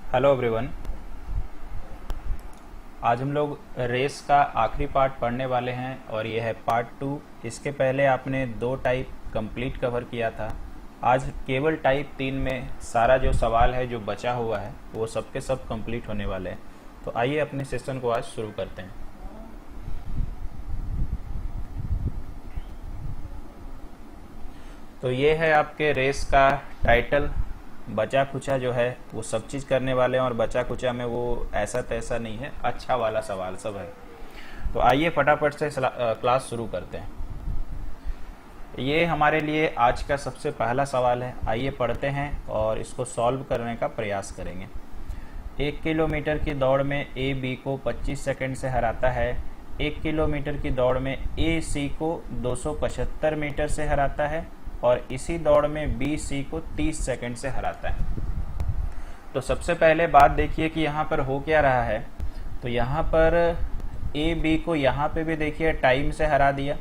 Hello everyone. आज हम लोग रेस का आखिरी पार्ट पढ़ने वाले हैं और ये है पार्ट 2। इसके पहले आपने 2 टाइप कंप्लीट कवर किया था। आज केवल टाइप 3 में सारा जो सवाल है जो बचा हुआ है वो सब के सब कंप्लीट होने वाले हैं। तो आइए अपने सेशन को आज शुरू करते हैं। तो ये है आपके रेस का टाइटल। बचा कुचा जो है वो सब चीज़ करने वाले हैं और बचा कुचा में वो ऐसा तैसा नहीं है, अच्छा वाला सवाल सब है। तो आइए फटाफट से क्लास शुरू करते हैं। ये हमारे लिए आज का सबसे पहला सवाल है। आइए पढ़ते हैं और इसको सॉल्व करने का प्रयास करेंगे। 1 किलोमीटर की दौड़ में ए बी को 25 सेकंड से हराता है। 1 किलोमीटर की दौड़ में ए सी को 275 मीटर से हराता है और इसी दौड़ में बी सी को 30 सेकंड से हराता है। तो सबसे पहले बात देखिए कि यहाँ पर हो क्या रहा है। तो यहाँ पर ए बी को यहाँ पे भी देखिए टाइम से हरा दिया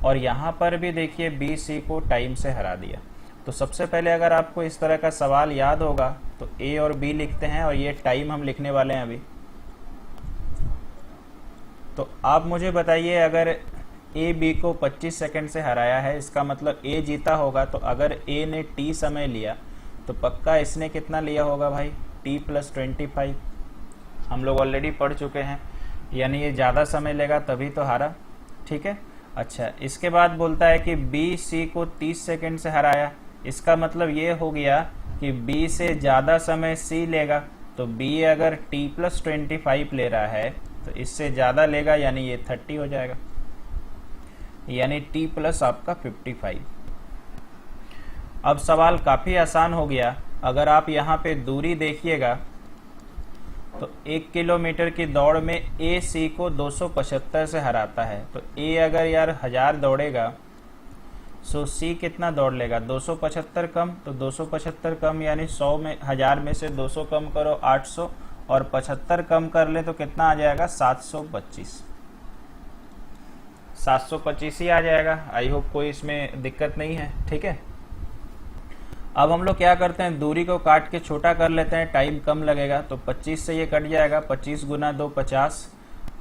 और यहाँ पर भी देखिए बी सी को टाइम से हरा दिया। तो सबसे पहले अगर आपको इस तरह का सवाल याद होगा तो ए और बी लिखते हैं और ये टाइम हम लिखने वाले हैं अभी। तो आप मुझे बताइए, अगर ए बी को 25 सेकंड से हराया है, इसका मतलब ए जीता होगा। तो अगर ए ने टी समय लिया तो पक्का इसने कितना लिया होगा भाई, टी प्लस 25। हम लोग ऑलरेडी पढ़ चुके हैं, यानी ये ज़्यादा समय लेगा तभी तो हारा। ठीक है। अच्छा, इसके बाद बोलता है कि बी सी को 30 सेकंड से हराया। इसका मतलब ये हो गया कि बी से ज़्यादा समय सी लेगा। तो बी अगर टी प्लस 25 ले रहा है तो इससे ज़्यादा लेगा, यानी ये 30 हो जाएगा, यानी t प्लस आपका 55। अब सवाल काफ़ी आसान हो गया। अगर आप यहाँ पे दूरी देखिएगा तो 1 किलोमीटर की दौड़ में ए सी को 275 से हराता है। तो ए अगर यार 1000 दौड़ेगा सो सी कितना दौड़ लेगा, 275 कम। तो 275 कम यानी 100 में 1000 में से 200 कम करो 800 और 75 कम कर ले तो कितना आ जाएगा, 725। 725 ही आ जाएगा। आई होप कोई इसमें दिक्कत नहीं है। ठीक है। अब हम लोग क्या करते हैं, दूरी को काट के छोटा कर लेते हैं, टाइम कम लगेगा। तो 25 से ये कट जाएगा, 25 गुना 2 50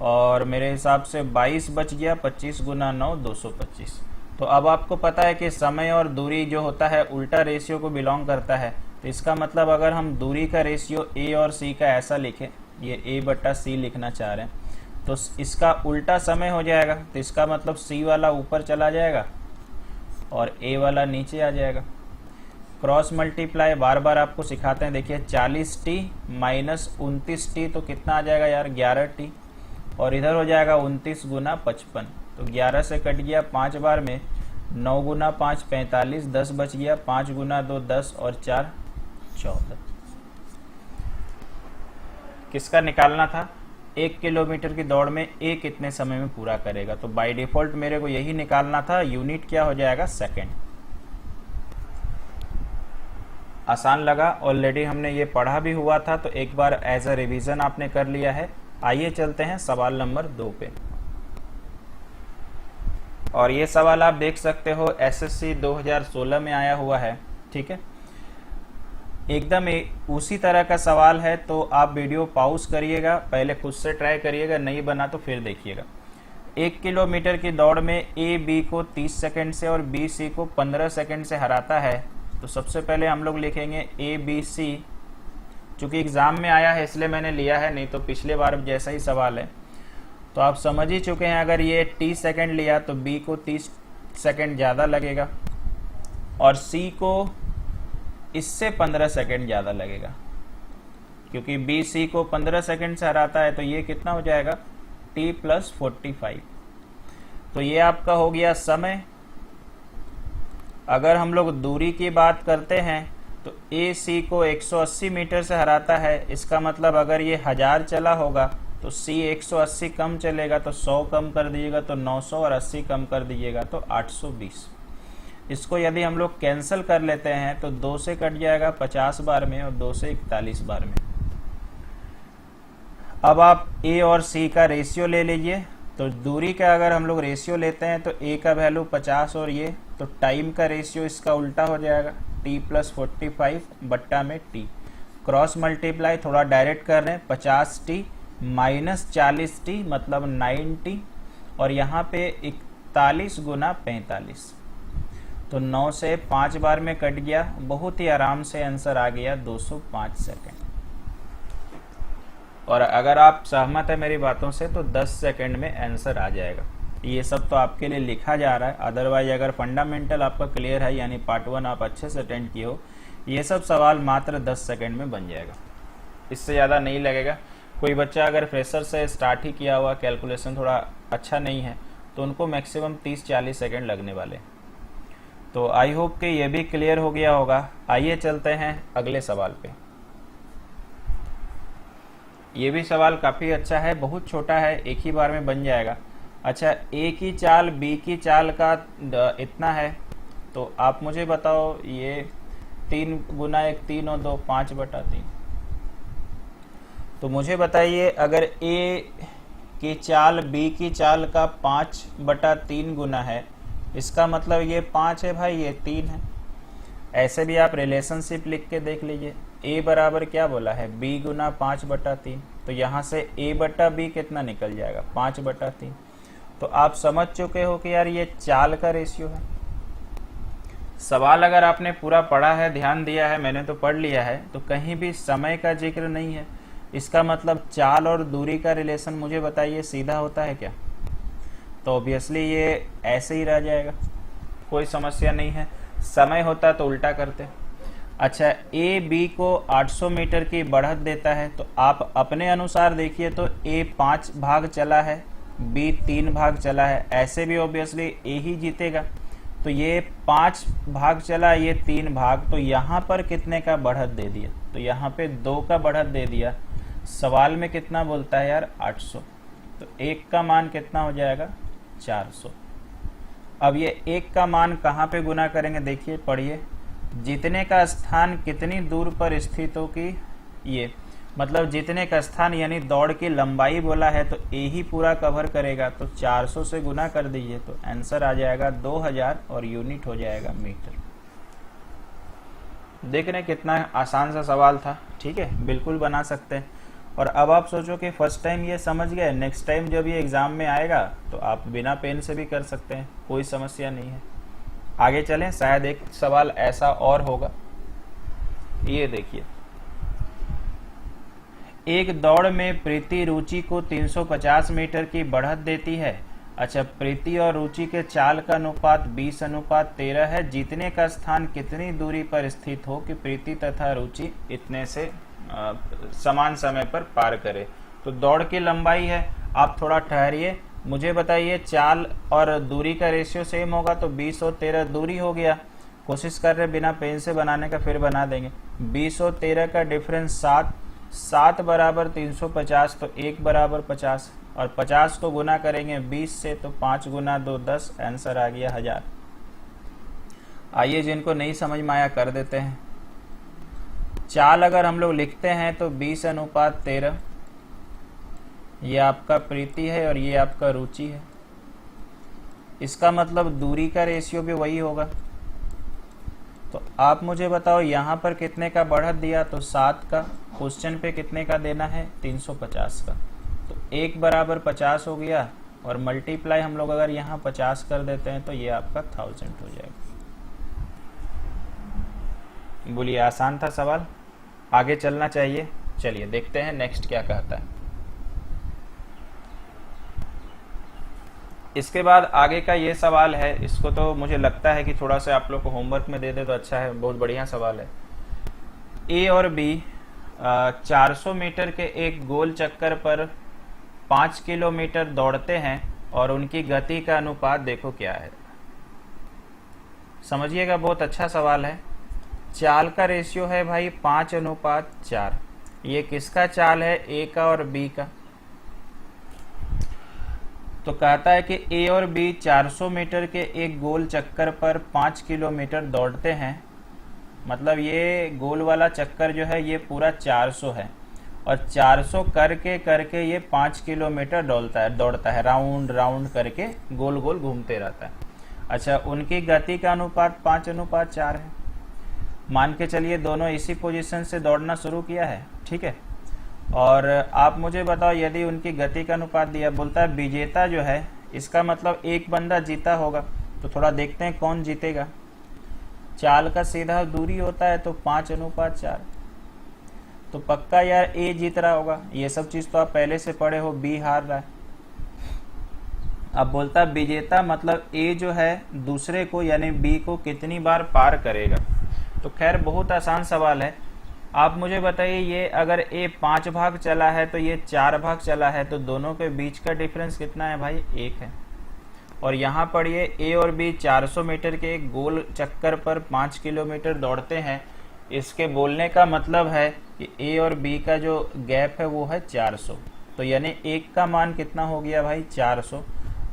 और मेरे हिसाब से 22 बच गया। 25 गुना 9 225। तो अब आपको पता है कि समय और दूरी जो होता है उल्टा रेशियो को बिलोंग करता है। तो इसका मतलब अगर हम दूरी का रेशियो ए और सी का ऐसा लिखें, ये ए बट्टा सी लिखना चाह रहे हैं, तो इसका उल्टा समय हो जाएगा। तो इसका मतलब सी वाला ऊपर चला जाएगा और ए वाला नीचे आ जाएगा। क्रॉस मल्टीप्लाई बार बार आपको सिखाते हैं। देखिए 40t माइनस 29t तो कितना आ जाएगा यार, 11t। और इधर हो जाएगा 29 गुना 55। तो 11 से कट गया 5 बार में, 9 गुना 5 45, 10 बच गया, 5 गुना 2 10 और 4 14। किसका निकालना था, 1 किलोमीटर की दौड़ में ए कितने समय में पूरा करेगा। तो बाय डिफॉल्ट मेरे को यही निकालना था। यूनिट क्या हो जाएगा, सेकंड। आसान लगा, ऑलरेडी हमने ये पढ़ा भी हुआ था तो एक बार एज अ रिवीजन आपने कर लिया है। आइए चलते हैं सवाल नंबर 2 पे। और ये सवाल आप देख सकते हो एसएससी 2016 में आया हुआ है। ठीक है, एकदम उसी तरह का सवाल है। तो आप वीडियो पॉज करिएगा, पहले खुद से ट्राई करिएगा, नहीं बना तो फिर देखिएगा। 1 किलोमीटर की दौड़ में ए बी को 30 सेकंड से और बी सी को 15 सेकंड से हराता है। तो सबसे पहले हम लोग लिखेंगे ए बी सी। चूंकि एग्जाम में आया है इसलिए मैंने लिया है, नहीं तो पिछले बार जैसा ही सवाल है। तो आप समझ ही चुके हैं, अगर ये 30 सेकंड लिया तो बी को 30 सेकंड ज़्यादा लगेगा और सी को इससे 15 सेकंड ज़्यादा लगेगा, क्योंकि बी सी को 15 सेकंड से हराता है। तो ये कितना हो जाएगा, t प्लस 45। तो ये आपका हो गया समय। अगर हम लोग दूरी की बात करते हैं तो ए सी को 180 मीटर से हराता है। इसका मतलब अगर ये 1000 चला होगा तो सी 180 कम चलेगा, तो 100 कम कर दीजिएगा तो 900 और 80 कम कर दीजिएगा तो 820। इसको यदि हम लोग कैंसिल कर लेते हैं तो 2 से कट जाएगा 50 बार में और 2 से 41 बार में। अब आप ए और सी का रेशियो ले लीजिए। तो दूरी का अगर हम लोग रेशियो लेते हैं तो ए का वैल्यू 50 और ये, तो टाइम का रेशियो इसका उल्टा हो जाएगा, t प्लस 45 बट्टा में t। क्रॉस मल्टीप्लाई थोड़ा डायरेक्ट कर रहे हैं, 50t माइनस 40t मतलब 90, और यहाँ पे 41 गुना 45, तो 9 से 5 बार में कट गया। बहुत ही आराम से आंसर आ गया 205 सेकेंड। और अगर आप सहमत है मेरी बातों से तो 10 सेकेंड में आंसर आ जाएगा। ये सब तो आपके लिए लिखा जा रहा है, अदरवाइज अगर फंडामेंटल आपका क्लियर है यानी पार्ट 1 आप अच्छे से अटेंड किए हो, ये सब सवाल मात्र 10 सेकेंड में बन जाएगा, इससे ज़्यादा नहीं लगेगा। कोई बच्चा अगर फ्रेशर से स्टार्ट ही किया हुआ, कैलकुलेशन थोड़ा अच्छा नहीं है, तो उनको मैक्सिमम 30-40 सेकेंड लगने वाले। तो आई होप कि ये भी क्लियर हो गया होगा। आइए चलते हैं अगले सवाल पे। ये भी सवाल काफ़ी अच्छा है, बहुत छोटा है, एक ही बार में बन जाएगा। अच्छा, ए की चाल बी की चाल का इतना है, तो आप मुझे बताओ, ये 3 गुना 1 3 और 2 5/3। तो मुझे बताइए, अगर ए की चाल बी की चाल का 5/3 गुना है, इसका मतलब ये 5 है भाई, ये 3 है। ऐसे भी आप रिलेशनशिप लिख के देख लीजिए। ए बराबर क्या बोला है, बी गुना 5/3, तो यहाँ से ए बटा बी कितना निकल जाएगा, 5/3। तो आप समझ चुके हो कि यार ये चाल का रेशियो है। सवाल अगर आपने पूरा पढ़ा है, ध्यान दिया है, मैंने तो पढ़ लिया है, तो कहीं भी समय का जिक्र नहीं है। इसका मतलब चाल और दूरी का रिलेशन मुझे बताइए सीधा होता है क्या? तो ऑब्वियसली ये ऐसे ही रह जाएगा, कोई समस्या नहीं है। समय होता तो उल्टा करते। अच्छा, ए बी को 800 मीटर की बढ़त देता है, तो आप अपने अनुसार देखिए, तो ए 5 भाग चला है, बी 3 भाग चला है, ऐसे भी ऑब्वियसली ए ही जीतेगा। तो ये 5 भाग चला, ये 3 भाग, तो यहाँ पर कितने का बढ़त दे दिया, तो यहाँ पे 2 का बढ़त दे दिया। सवाल में कितना बोलता है यार, 800, तो 1 का मान कितना हो जाएगा, 400। अब ये 1 का मान कहाँ पे गुना करेंगे, देखिए पढ़िए, जितने का स्थान कितनी दूर पर स्थित हो कि ये मतलब जितने का स्थान यानी दौड़ की लंबाई बोला है, तो ए ही पूरा कवर करेगा, तो 400 से गुना कर दीजिए, तो आंसर आ जाएगा 2000 और यूनिट हो जाएगा मीटर। देख रहे हैं कितना आसान सा सवाल था, ठीक है, बिल्कुल बना सकते हैं। और अब आप सोचो कि फर्स्ट टाइम ये समझ गए, नेक्स्ट टाइम जब ये एग्जाम में आएगा तो आप बिना पेन से भी कर सकते हैं, कोई समस्या नहीं है। आगे चलें, शायद एक सवाल ऐसा और होगा। ये देखिए, एक दौड़ में प्रीति रुचि को 350 मीटर की बढ़त देती है। अच्छा, प्रीति और रुचि के चाल का अनुपात 20:13 है। जीतने का स्थान कितनी दूरी पर स्थित हो कि प्रीति तथा रुचि इतने से समान समय पर पार करे। तो दौड़ की लंबाई है, आप थोड़ा ठहरिए, मुझे बताइए चाल और दूरी का रेशियो सेम होगा, तो 20 और 13 दूरी हो गया। कोशिश कर रहे बिना पेन से बनाने का, फिर बना देंगे। 20 और 13 का डिफरेंस 7, 7 बराबर 350, तो 1 बराबर 50, और 50 को गुना करेंगे 20 से, तो 5 गुना 2 10, आंसर आ गया 1000। आइए जिनको नहीं समझ में आया कर देते हैं। चाल अगर हम लोग लिखते हैं तो 20:13, ये आपका प्रीति है और ये आपका रुचि है। इसका मतलब दूरी का रेशियो भी वही होगा। तो आप मुझे बताओ यहाँ पर कितने का बढ़त दिया, तो 7 का। क्वेश्चन पे कितने का देना है, 350 का। तो 1 बराबर 50 हो गया, और मल्टीप्लाई हम लोग अगर यहाँ 50 कर देते हैं तो ये आपका 1000 हो जाएगा। बोलिए, आसान था सवाल, आगे चलना चाहिए। चलिए देखते हैं नेक्स्ट क्या कहता है। इसके बाद आगे का ये सवाल है, इसको तो मुझे लगता है कि थोड़ा सा आप लोग को होमवर्क में दे दे तो अच्छा है, बहुत बढ़िया सवाल है। ए और बी 400 मीटर के एक गोल चक्कर पर 5 किलोमीटर दौड़ते हैं और उनकी गति का अनुपात देखो क्या है। समझिएगा, बहुत अच्छा सवाल है। चाल का रेशियो है भाई 5:4। ये किसका चाल है, ए का और बी का। तो कहता है कि ए और बी 400 मीटर के एक गोल चक्कर पर 5 किलोमीटर दौड़ते हैं। मतलब ये गोल वाला चक्कर जो है ये पूरा 400 है, और 400 करके करके ये 5 किलोमीटर दौड़ता है, राउंड राउंड करके गोल गोल घूमते रहता है। अच्छा, उनकी गति का अनुपात 5:4 है। मान के चलिए दोनों इसी पोजीशन से दौड़ना शुरू किया है, ठीक है। और आप मुझे बताओ यदि उनकी गति का अनुपात दिया, बोलता है विजेता जो है, इसका मतलब एक बंदा जीता होगा। तो थोड़ा देखते हैं कौन जीतेगा। चाल का सीधा दूरी होता है तो 5:4, तो पक्का यार ए जीत रहा होगा। ये सब चीज तो आप पहले से पढ़े हो, बी हार रहा है। अब बोलता है विजेता मतलब ए जो है दूसरे को यानी बी को कितनी बार पार करेगा। तो खैर बहुत आसान सवाल है। आप मुझे बताइए ये अगर ए 5 भाग चला है तो ये 4 भाग चला है, तो दोनों के बीच का डिफरेंस कितना है भाई, 1 है। और यहाँ पर ये ए और बी 400 मीटर के एक गोल चक्कर पर 5 किलोमीटर दौड़ते हैं। इसके बोलने का मतलब है कि ए और बी का जो गैप है वो है 400। तो यानी एक का मान कितना हो गया भाई, 400।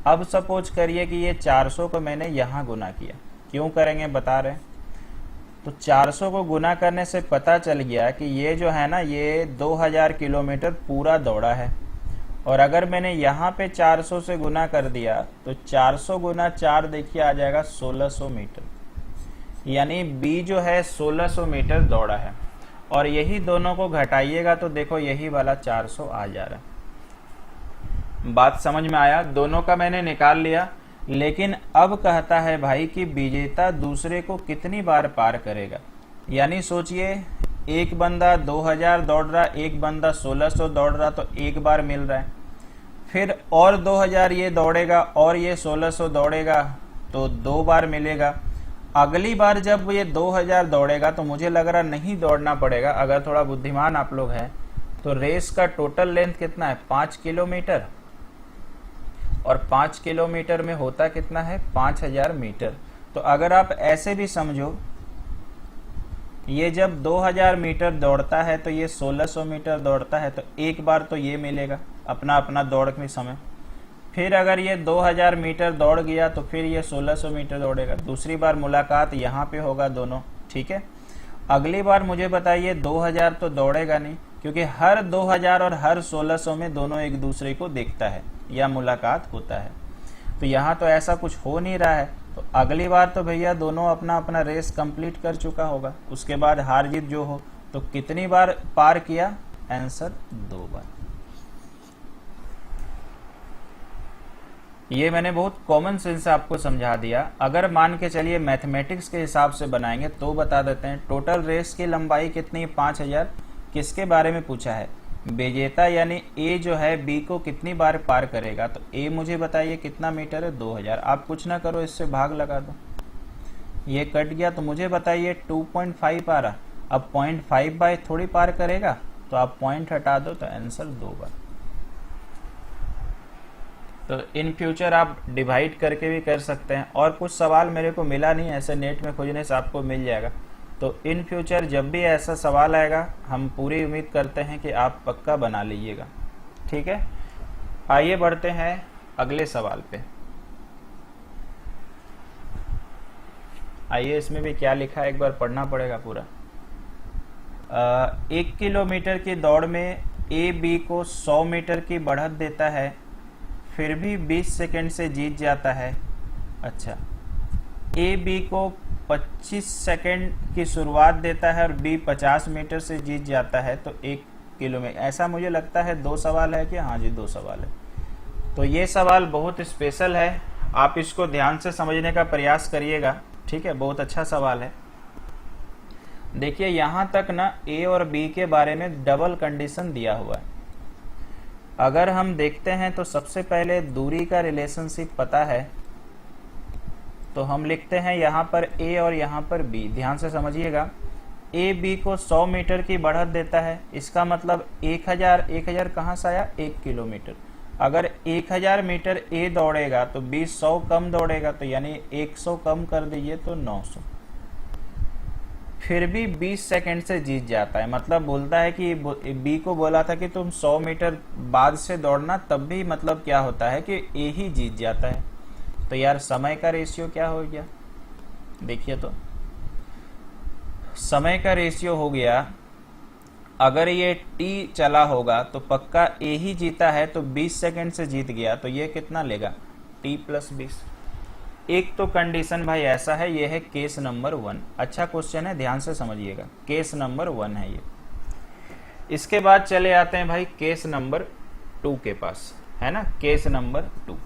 अब सपोज करिए कि ये 400 को मैंने यहाँ गुना किया, क्यों करेंगे बता रहे हैं। तो 400 को गुना करने से पता चल गया कि ये जो है ना, ये 2000 किलोमीटर पूरा दौड़ा है। और अगर मैंने यहाँ पे 400 से गुना कर दिया तो 400 गुना 4 देखिए आ जाएगा 1600 मीटर, यानी बी जो है 1600 मीटर दौड़ा है। और यही दोनों को घटाइएगा तो देखो यही वाला 400 आ जा रहा है। बात समझ में आया, दोनों का मैंने निकाल लिया। लेकिन अब कहता है भाई कि विजेता दूसरे को कितनी बार पार करेगा। यानी सोचिए एक बंदा 2000 दौड़ रहा, एक बंदा 1600 दौड़ रहा, तो एक बार मिल रहा है। फिर और 2000 ये दौड़ेगा और ये 1600 दौड़ेगा तो 2 बार मिलेगा। अगली बार जब ये 2000 दौड़ेगा तो मुझे लग रहा नहीं दौड़ना पड़ेगा, अगर थोड़ा बुद्धिमान आप लोग हैं तो। रेस का टोटल लेंथ कितना है, 5 किलोमीटर, और 5 किलोमीटर में होता कितना है, 5000 मीटर। तो अगर आप ऐसे भी समझो, ये जब 2000 मीटर दौड़ता है तो ये 1600 मीटर दौड़ता है, तो एक बार तो ये मिलेगा अपना अपना दौड़ के समय। फिर अगर ये 2000 मीटर दौड़ गया तो फिर ये 1600 मीटर दौड़ेगा। दूसरी बार मुलाकात यहाँ पे होगा दोनों, ठीक है। अगली बार मुझे बताइए 2000 तो दौड़ेगा नहीं, क्योंकि हर 2000 और हर 1600 में दोनों एक दूसरे को देखता है या मुलाकात होता है। तो यहाँ तो ऐसा कुछ हो नहीं रहा है, तो अगली बार तो भैया दोनों अपना अपना रेस कंप्लीट कर चुका होगा। उसके बाद हार जीत जो हो, तो कितनी बार पार किया, आंसर 2 बार। ये मैंने बहुत कॉमन सेंस से आपको समझा दिया। अगर मान के चलिए मैथमेटिक्स के हिसाब से बनाएंगे तो बता देते हैं। टोटल रेस की लंबाई कितनी, 5000। किसके बारे में पूछा है, विजेता यानी ए जो है बी को कितनी बार पार करेगा। तो ए मुझे बताइए कितना मीटर है, 2000। आप कुछ ना करो, इससे भाग लगा दो, ये कट गया। तो मुझे बताइए 2.5 आ रहा। अब 0.5 बाय थोड़ी पार करेगा, तो आप पॉइंट हटा दो तो आंसर 2 बार। तो इन फ्यूचर आप डिवाइड करके भी कर सकते हैं। और कुछ सवाल मेरे को मिला नहीं, ऐसे नेट में खोजने से आपको मिल जाएगा। तो इन फ्यूचर जब भी ऐसा सवाल आएगा, हम पूरी उम्मीद करते हैं कि आप पक्का बना लीजिएगा, ठीक है। आइए बढ़ते हैं अगले सवाल पे। आइए इसमें भी क्या लिखा है एक बार पढ़ना पड़ेगा पूरा। 1 किलोमीटर की दौड़ में ए बी को 100 मीटर की बढ़त देता है, फिर भी 20 सेकंड से जीत जाता है। अच्छा, ए बी को 25 सेकंड की शुरुआत देता है और बी 50 मीटर से जीत जाता है, तो 1 किलो में। ऐसा मुझे लगता है 2 सवाल है कि, हाँ जी 2 सवाल है। तो ये सवाल बहुत स्पेशल है, आप इसको ध्यान से समझने का प्रयास करिएगा, ठीक है। बहुत अच्छा सवाल है। देखिए यहाँ तक ना ए और बी के बारे में डबल कंडीशन दिया हुआ है। अगर हम देखते हैं तो सबसे पहले दूरी का रिलेशनशिप पता है, तो हम लिखते हैं यहाँ पर ए और यहाँ पर बी। ध्यान से समझिएगा, ए बी को 100 मीटर की बढ़त देता है, इसका मतलब 1000 कहाँ से आया, 1 किलोमीटर। अगर 1000 मीटर ए दौड़ेगा तो बी 100 कम दौड़ेगा, तो यानी 100 कम कर दीजिए तो 900। फिर भी 20 सेकंड से जीत जाता है, मतलब बोलता है कि बी को बोला था कि तुम 100 मीटर बाद से दौड़ना, तब भी मतलब क्या होता है कि ए ही जीत जाता है। तो यार समय का रेशियो क्या हो गया, देखिए तो समय का रेशियो हो गया, अगर ये टी चला होगा तो पक्का ए ही जीता है, तो 20 सेकंड से जीत गया, तो ये कितना लेगा, टी प्लस 20। एक तो कंडीशन भाई ऐसा है, ये है केस नंबर 1। अच्छा क्वेश्चन है, ध्यान से समझिएगा, केस नंबर 1 है ये। इसके बाद चले आते हैं भाई केस नंबर 2 के पास, है ना। केस नंबर 2,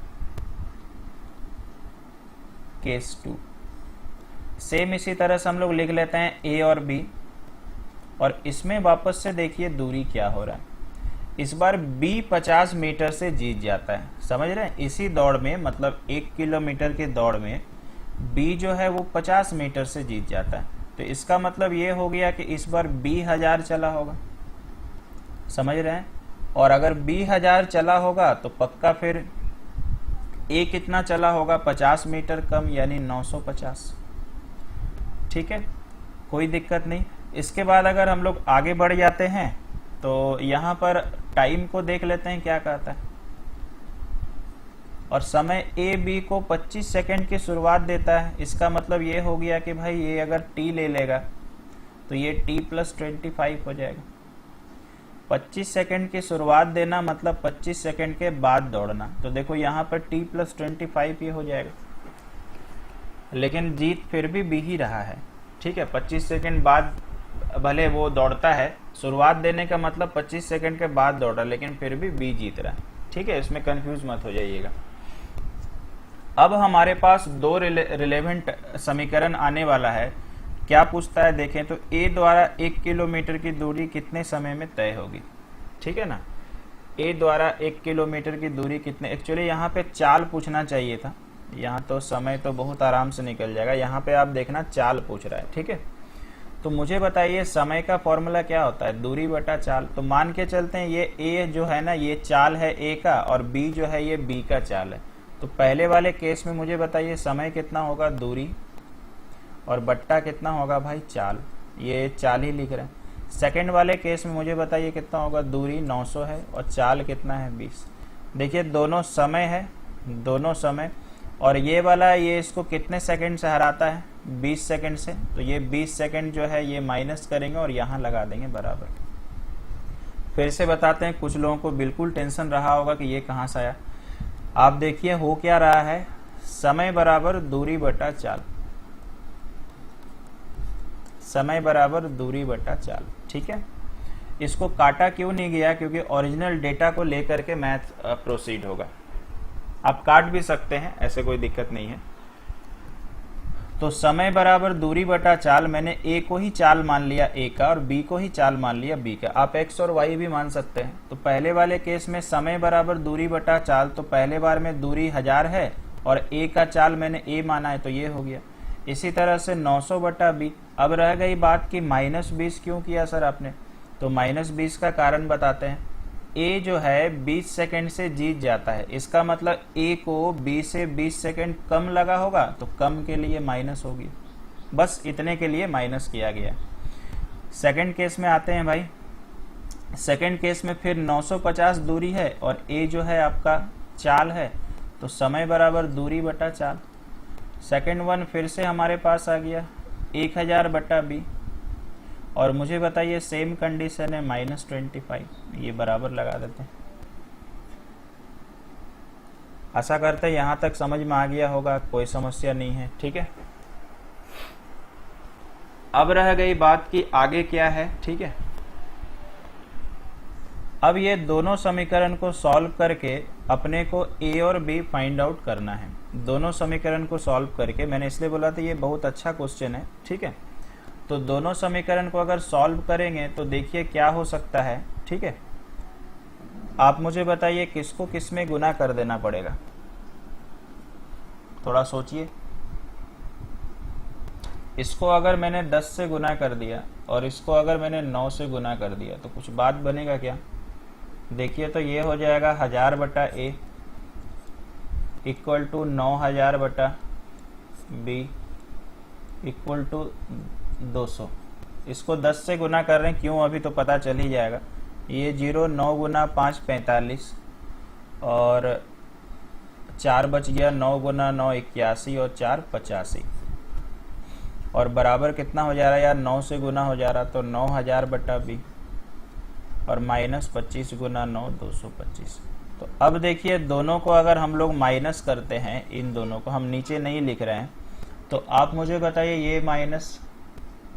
केस 2 सेम इसी तरह से हम लोग लिख लेते हैं ए और बी, और इसमें वापस से देखिए दूरी क्या हो रहा है। इस बार बी 50 मीटर से जीत जाता है, समझ रहे हैं। इसी दौड़ में, मतलब 1 किलोमीटर की दौड़ में बी जो है वो 50 मीटर से जीत जाता है। तो इसका मतलब ये हो गया कि इस बार बी 1000 चला होगा, समझ रहे हैं। और अगर बी 1000 चला होगा तो पक्का फिर ए कितना चला होगा, 50 मीटर कम, यानी 950। ठीक है, कोई दिक्कत नहीं। इसके बाद अगर हम लोग आगे बढ़ जाते हैं तो यहाँ पर टाइम को देख लेते हैं क्या कहता है। और समय ए बी को 25 सेकंड की शुरुआत देता है। इसका मतलब ये हो गया कि भाई ये अगर टी ले लेगा तो ये टी प्लस 25 हो जाएगा। 25 सेकंड की शुरुआत देना मतलब 25 सेकंड के बाद दौड़ना। तो देखो यहाँ पर टी प्लस 25 ये हो जाएगा, लेकिन जीत फिर भी बी ही रहा है। ठीक है, 25 सेकंड बाद भले वो दौड़ता है, शुरुआत देने का मतलब 25 सेकंड के बाद दौड़ा, लेकिन फिर भी बी जीत रहा है। ठीक है, इसमें कंफ्यूज मत हो जाइएगा। अब हमारे पास दो रिलेवेंट समीकरण आने वाला है। क्या पूछता है देखें तो, ए द्वारा 1 किलोमीटर की दूरी कितने समय में तय होगी। ठीक है ना, ए द्वारा 1 किलोमीटर की दूरी कितने, एक्चुअली यहाँ पे चाल पूछना चाहिए था। यहाँ तो समय तो बहुत आराम से निकल जाएगा, यहाँ पे आप देखना चाल पूछ रहा है। ठीक है, तो मुझे बताइए समय का फॉर्मूला क्या होता है, दूरी बटा चाल। तो मान के चलते हैं ये ए जो है ना, ये चाल है ए का, और बी जो है ये बी का चाल है। तो पहले वाले केस में मुझे बताइए समय कितना होगा, दूरी, और बट्टा कितना होगा भाई, चाल। ये चाल ही लिख रहे हैं। सेकंड वाले केस में मुझे बताइए कितना होगा, दूरी 900 है और चाल कितना है 20। देखिए दोनों समय है, दोनों समय, और ये वाला ये इसको कितने सेकंड से हराता है, 20 सेकंड से। तो ये 20 सेकंड जो है ये माइनस करेंगे और यहाँ लगा देंगे बराबर। फिर से बताते हैं, कुछ लोगों को बिल्कुल टेंशन रहा होगा कि ये कहाँ से आया। आप देखिए हो क्या रहा है, समय बराबर दूरी बटा चाल, समय बराबर दूरी बटा चाल। ठीक है, इसको काटा क्यों नहीं गया, क्योंकि ओरिजिनल डेटा को लेकर के मैथ प्रोसीड होगा। आप काट भी सकते हैं, ऐसे कोई दिक्कत नहीं है। तो समय बराबर दूरी बटा चाल, मैंने ए को ही चाल मान लिया ए का, और बी को ही चाल मान लिया बी का। आप एक्स और वाई भी मान सकते हैं। तो पहले वाले केस में समय बराबर दूरी बटा चाल, तो पहले बार में दूरी 1000 है और ए का चाल मैंने ए माना है, तो ये हो गया। इसी तरह से 900 बटा बी। अब रह गई बात कि -20 क्यों किया सर आपने, तो -20 का कारण बताते हैं। ए जो है 20 सेकंड से जीत जाता है, इसका मतलब ए को बी से 20 सेकंड कम लगा होगा, तो कम के लिए माइनस होगी। बस इतने के लिए माइनस किया गया। सेकंड केस में आते हैं भाई। सेकंड केस में फिर 950 दूरी है और ए जो है आपका चाल है, तो समय बराबर दूरी बटा चाल। सेकंड वन फिर से हमारे पास आ गया 1000 बटा बी, और मुझे बताइए सेम कंडीशन है -25, ये बराबर लगा देते हैं। आशा करते हैं यहाँ तक समझ में आ गया होगा, कोई समस्या नहीं है। ठीक है, अब रह गई बात कि आगे क्या है। ठीक है, अब ये दोनों समीकरण को सॉल्व करके अपने को ए और बी फाइंड आउट करना है। दोनों समीकरण को सॉल्व करके, मैंने इसलिए बोला था ये बहुत अच्छा क्वेश्चन है। ठीक है, तो दोनों समीकरण को अगर सॉल्व करेंगे तो देखिए क्या हो सकता है। ठीक है, आप मुझे बताइए किसको किस में गुना कर देना पड़ेगा, थोड़ा सोचिए। इसको अगर मैंने 10 से गुना कर दिया और इसको अगर मैंने 9 से गुना कर दिया तो कुछ बात बनेगा क्या। देखिए तो ये हो जाएगा 1000 बटा ए इक्वल टू 9000 बटा बी इक्वल टू 200। इसको 10 से गुना कर रहे हैं, क्यों अभी तो पता चल ही जाएगा। ये 0 9 गुना 5 45, और 4 बच गया, 9 गुना 9 81 और 4 85, और बराबर कितना हो जा रहा है यार, 9 से गुना हो जा रहा, तो 9000 बटा बी और -25 गुना 9 225। तो अब देखिए दोनों को अगर हम लोग माइनस करते हैं, इन दोनों को हम नीचे नहीं लिख रहे हैं, तो आप मुझे बताइए ये माइनस,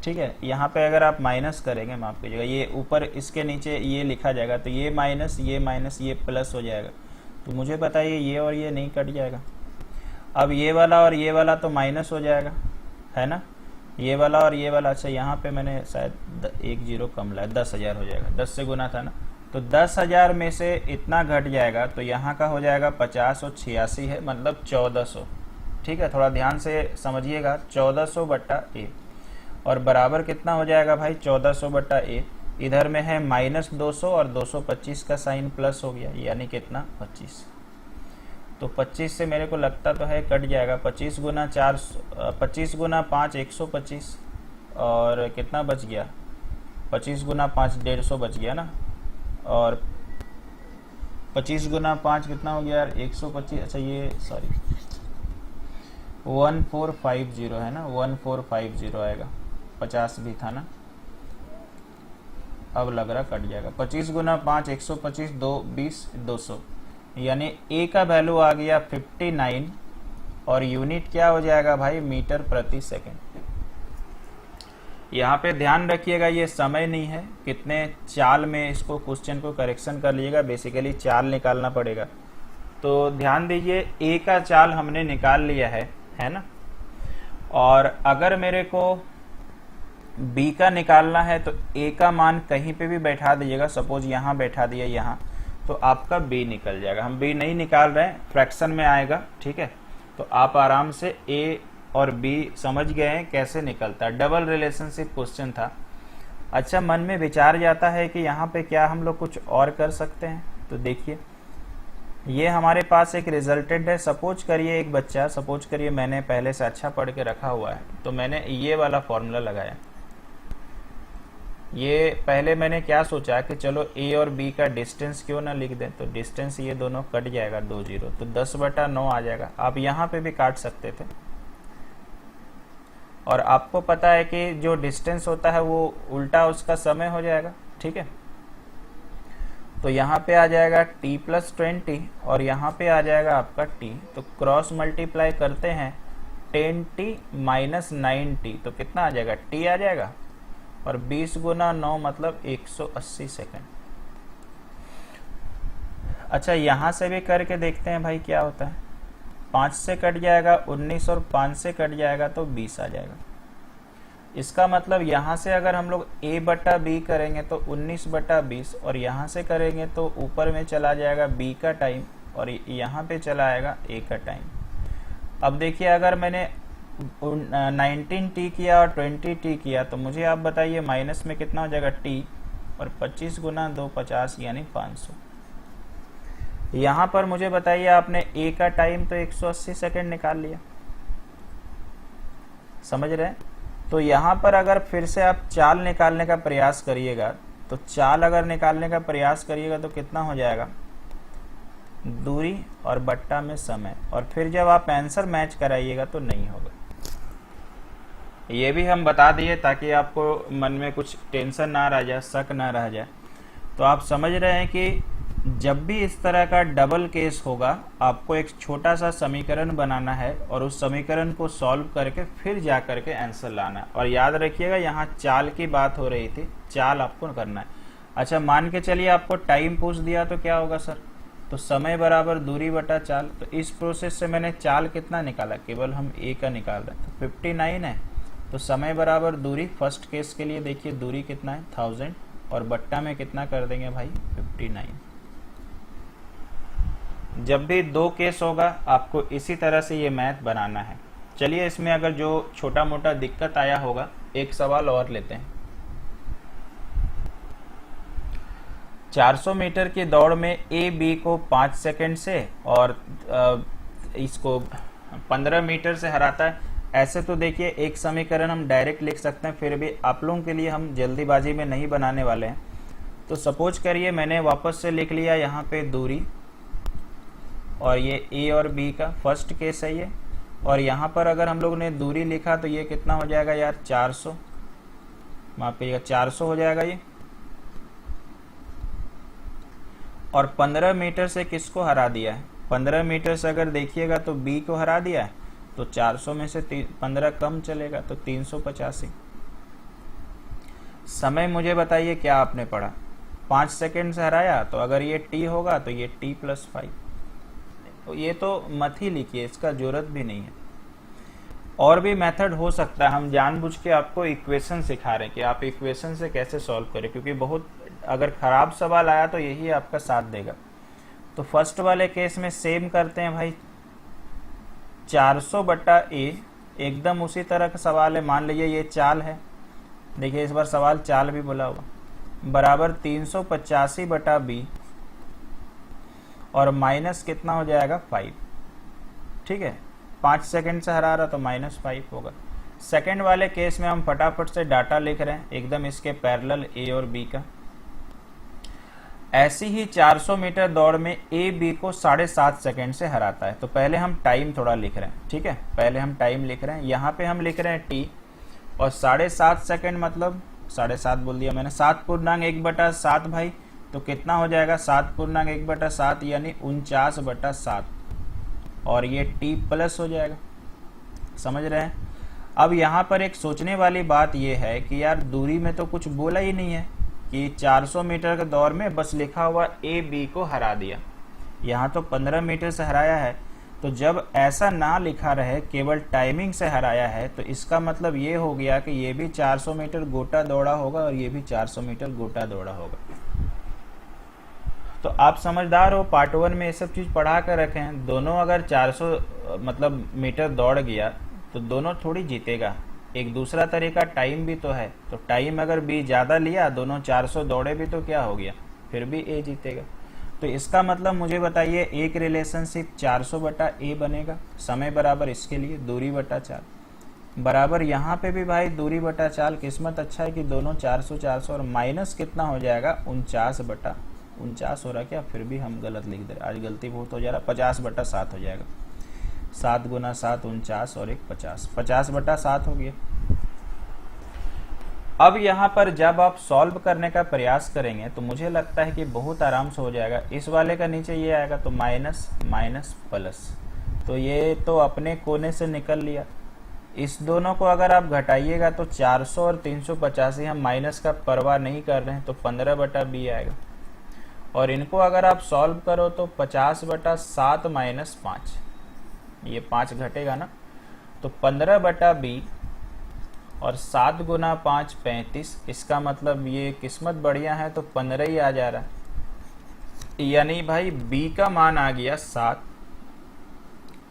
ठीक है, यहाँ पे अगर आप माइनस करेंगे, माफ कीजिएगा, ये ऊपर इसके नीचे ये लिखा जाएगा, तो ये माइनस ये प्लस हो जाएगा। तो मुझे बताइए ये और ये नहीं कट जाएगा। अब ये वाला और ये वाला तो माइनस हो जाएगा, है ना, ये वाला और ये वाला। अच्छा यहाँ पे मैंने शायद एक जीरो कम लाया, 10,000 हो जाएगा, 10 से गुना था ना, तो 10,000 में से इतना घट जाएगा, तो यहाँ का हो जाएगा 50 और 86 है, मतलब 1400। ठीक है, थोड़ा ध्यान से समझिएगा, 1400 बट्टा ए, और बराबर कितना हो जाएगा भाई, 1400 बट्टा ए। इधर में है -200 और 225 का साइन प्लस हो गया, यानी कितना 25। तो 25 से मेरे को लगता तो है कट जाएगा, 25 गुना 4, 25 गुना 5 125, और कितना बच गया, 25 गुना 5 150 बच गया ना, और 25 गुना 5 कितना हो गया यार, 125। अच्छा ये सॉरी 1450 है ना, 1450 आएगा, 50 भी था ना, अब लग रहा कट जाएगा। 25 गुना 5 125, 2 20 200, यानी ए का वैल्यू आ गया 59, और यूनिट क्या हो जाएगा भाई, मीटर प्रति सेकंड। यहाँ पे ध्यान रखिएगा ये समय नहीं है, कितने चाल में इसको क्वेश्चन को करेक्शन कर लीजिएगा, बेसिकली चाल निकालना पड़ेगा। तो ध्यान दीजिए ए का चाल हमने निकाल लिया है ना, और अगर मेरे को बी का निकालना है तो ए का मान कहीं पे भी बैठा दीजिएगा, सपोज यहाँ बैठा दिया यहाँ, तो आपका बी निकल जाएगा। हम बी नहीं निकाल रहे हैं, फ्रैक्शन में आएगा, ठीक है। तो आप आराम से ए और बी समझ गए हैं कैसे निकलता है, डबल रिलेशनशिप क्वेश्चन था। अच्छा, मन में विचार जाता है कि यहाँ पे क्या हम लोग कुछ और कर सकते हैं, तो देखिए ये हमारे पास एक रिजल्टेड है। सपोज करिए एक बच्चा, सपोज करिए मैंने पहले से अच्छा पढ़ के रखा हुआ है, तो मैंने ये वाला फॉर्मूला लगाया। ये पहले मैंने क्या सोचा कि चलो ए और बी का डिस्टेंस क्यों ना लिख दें, तो डिस्टेंस ये दोनों कट जाएगा 2 जीरो, तो 10/9 आ जाएगा। आप यहाँ पे भी काट सकते थे, और आपको पता है कि जो डिस्टेंस होता है वो उल्टा उसका समय हो जाएगा, ठीक है। तो यहाँ पे आ जाएगा t + 20, और यहाँ पे आ जाएगा आपका t, तो क्रॉस मल्टीप्लाई करते हैं 10t - 9t, तो कितना आ जाएगा, t आ जाएगा, और 20 गुना 9 मतलब 180 सेकंड। अच्छा, यहाँ से भी करके देखते हैं भाई क्या होता है। 5 से कट जाएगा 19, और 5 से कट जाएगा तो 20 आ जाएगा। इसका मतलब यहाँ से अगर हम लोग a बटा b करेंगे तो 19/20, और यहाँ से करेंगे तो ऊपर में चला जाएगा b का टाइम, और यहाँ पे चला आएगा a का टाइम। अब देखिए अगर मैंने 19t किया और 20t किया, तो मुझे आप बताइए माइनस में कितना हो जाएगा t, और 25 गुना 2 50, यानी 500। यहाँ पर मुझे बताइए आपने a का टाइम तो 180 सेकंड निकाल लिया, समझ रहे हैं। तो यहाँ पर अगर फिर से आप चाल निकालने का प्रयास करिएगा, तो चाल अगर निकालने का प्रयास करिएगा तो कितना हो जाएगा, दूरी और बट्टा में समय, और फिर जब आप आंसर मैच कराइएगा तो नहीं होगा। ये भी हम बता दिए ताकि आपको मन में कुछ टेंशन ना रह जाए, शक ना रह जाए। तो आप समझ रहे हैं कि जब भी इस तरह का डबल केस होगा, आपको एक छोटा सा समीकरण बनाना है, और उस समीकरण को सॉल्व करके फिर जा करके आंसर लाना है। और याद रखिएगा यहाँ चाल की बात हो रही थी, चाल आपको करना है। अच्छा, मान के चलिए आपको टाइम पूछ दिया तो क्या होगा सर, तो समय बराबर दूरी बटा चाल। तो इस प्रोसेस से मैंने चाल कितना निकाला, केवल हम ए का निकाल रहे हैं, तो 59 है। तो समय बराबर दूरी, फर्स्ट केस के लिए देखिए दूरी कितना है 1000, और बट्टा में कितना कर देंगे भाई 59। जब भी 2 केस होगा आपको इसी तरह से ये मैथ बनाना है। चलिए इसमें अगर जो छोटा मोटा दिक्कत आया होगा, एक सवाल और लेते हैं। 400 मीटर की दौड़ में ए बी को 5 सेकंड से और इसको 15 मीटर से हराता है। ऐसे तो देखिए एक समीकरण हम डायरेक्ट लिख सकते हैं, फिर भी आप लोगों के लिए हम जल्दीबाजी में नहीं बनाने वाले हैं। तो सपोज करिए मैंने वापस से लिख लिया यहाँ पे दूरी, और ये ए और बी का फर्स्ट केस है ये, और यहाँ पर अगर हम लोग ने दूरी लिखा तो ये कितना हो जाएगा यार 400, माफ करिएगा 400 हो जाएगा ये। और 15 मीटर से किसको हरा दिया है? 15 मीटर से अगर देखिएगा तो बी को हरा दिया है, तो 400 में से 15 कम चलेगा तो 385। समय मुझे बताइए क्या आपने पढ़ा? 5 सेकेंड से हराया, तो अगर ये टी होगा तो ये t+5। तो ये तो मत ही लिखिए, इसका जरूरत भी नहीं है। और भी मेथड हो सकता है, हम जानबूझ के आपको इक्वेशन सिखा रहे हैं कि आप इक्वेशन से कैसे सॉल्व करें, क्योंकि बहुत अगर खराब सवाल आया तो यही आपका साथ देगा। तो फर्स्ट वाले केस में सेम करते हैं भाई, 400/a, एकदम उसी तरह का सवाल है। मान लीजिए ये चाल है, देखिए इस बार सवाल चाल भी बोला हुआ, बराबर 385/b और माइनस कितना हो जाएगा 5। ठीक है, 5 सेकंड से हरा रहा तो -5 होगा। सेकंड वाले केस में हम फटाफट से डाटा लिख रहे हैं एकदम इसके पैरेलल a और b का। ऐसी ही 400 मीटर दौड़ में ए बी को 7.5 सेकंड से हराता है। तो पहले हम टाइम थोड़ा लिख रहे हैं, ठीक है, पहले हम टाइम लिख रहे हैं। यहाँ पे हम लिख रहे हैं टी, और 7.5 सेकंड मतलब 7.5 बोल दिया मैंने, 7/1/7 भाई, तो कितना हो जाएगा 7/1/7 यानी 49/7, और ये टी प्लस हो जाएगा। समझ रहे हैं? अब यहाँ पर एक सोचने वाली बात यह है कि यार दूरी में तो कुछ बोला ही नहीं है कि 400 मीटर के दौर में बस लिखा हुआ ए बी को हरा दिया। यहाँ तो 15 मीटर से हराया है, तो जब ऐसा ना लिखा रहे केवल टाइमिंग से हराया है, तो इसका मतलब ये हो गया कि ये भी 400 मीटर गोटा दौड़ा होगा और ये भी 400 मीटर गोटा दौड़ा होगा। तो आप समझदार हो, पार्ट 1 में ये सब चीज़ पढ़ा कर रखे हैं। दोनों अगर 400 मतलब मीटर दौड़ गया तो दोनों थोड़ी जीतेगा। एक दूसरा तरीका टाइम भी तो है, तो टाइम अगर बी ज़्यादा लिया, दोनों 400 दौड़े भी तो क्या हो गया, फिर भी ए जीतेगा। तो इसका मतलब मुझे बताइए एक रिलेशनशिप 400/a बनेगा, समय बराबर इसके लिए दूरी बटा चाल, बराबर यहाँ पे भी भाई दूरी बटा चाल। किस्मत अच्छा है कि दोनों 400 और माइनस कितना हो जाएगा 49 हो रहा, क्या फिर भी हम गलत लिख दे रहे, आज गलती बहुत हो जा रहा, 50/7 हो जाएगा। 7 × 7 49 और 1 50, 50/7 हो गया। अब यहाँ पर जब आप सॉल्व करने का प्रयास करेंगे तो मुझे लगता है कि बहुत आराम से हो जाएगा। इस वाले का नीचे ये आएगा तो माइनस माइनस प्लस, तो ये तो अपने कोने से निकल लिया। इस दोनों को अगर आप घटाइएगा तो 400 और 385, हम माइनस का परवाह नहीं कर रहे हैं, तो 15/b आएगा। और इनको अगर आप सॉल्व करो तो 50/7 - 5, ये 5 घटेगा ना, तो 15/b और 7 × 5 35। इसका मतलब ये किस्मत बढ़िया है तो 15 ही आ जा रहा है, यानी भाई b का मान आ गया 7,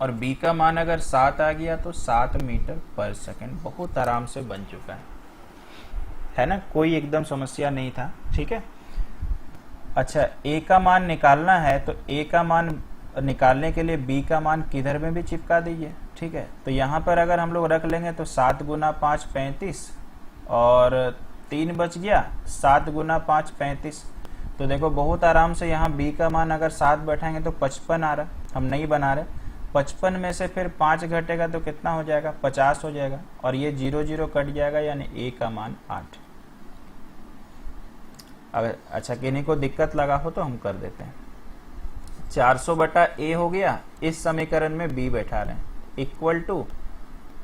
और b का मान अगर 7 आ गया तो 7 मीटर/सेकंड। बहुत आराम से बन चुका है ना, कोई एकदम समस्या नहीं था। ठीक है, अच्छा a का मान निकालना है तो a का मान निकालने के लिए b का मान किधर में भी चिपका दीजिए। ठीक है, तो यहाँ पर अगर हम लोग रख लेंगे तो 7 × 5 35 और 3 बच गया, 7 × 5 35। तो देखो बहुत आराम से यहाँ b का मान अगर 7 बैठाएंगे तो 55 आ रहा, हम नहीं बना रहे। 55 में से फिर 5 घटेगा तो कितना हो जाएगा 50 हो जाएगा, और ये 0 0 कट जाएगा, यानी a का मान 8। अगर अच्छा किन्हीं को दिक्कत लगा हो तो हम कर देते हैं। 400/a हो गया, इस समीकरण में b बैठा रहे हैं, इक्वल टू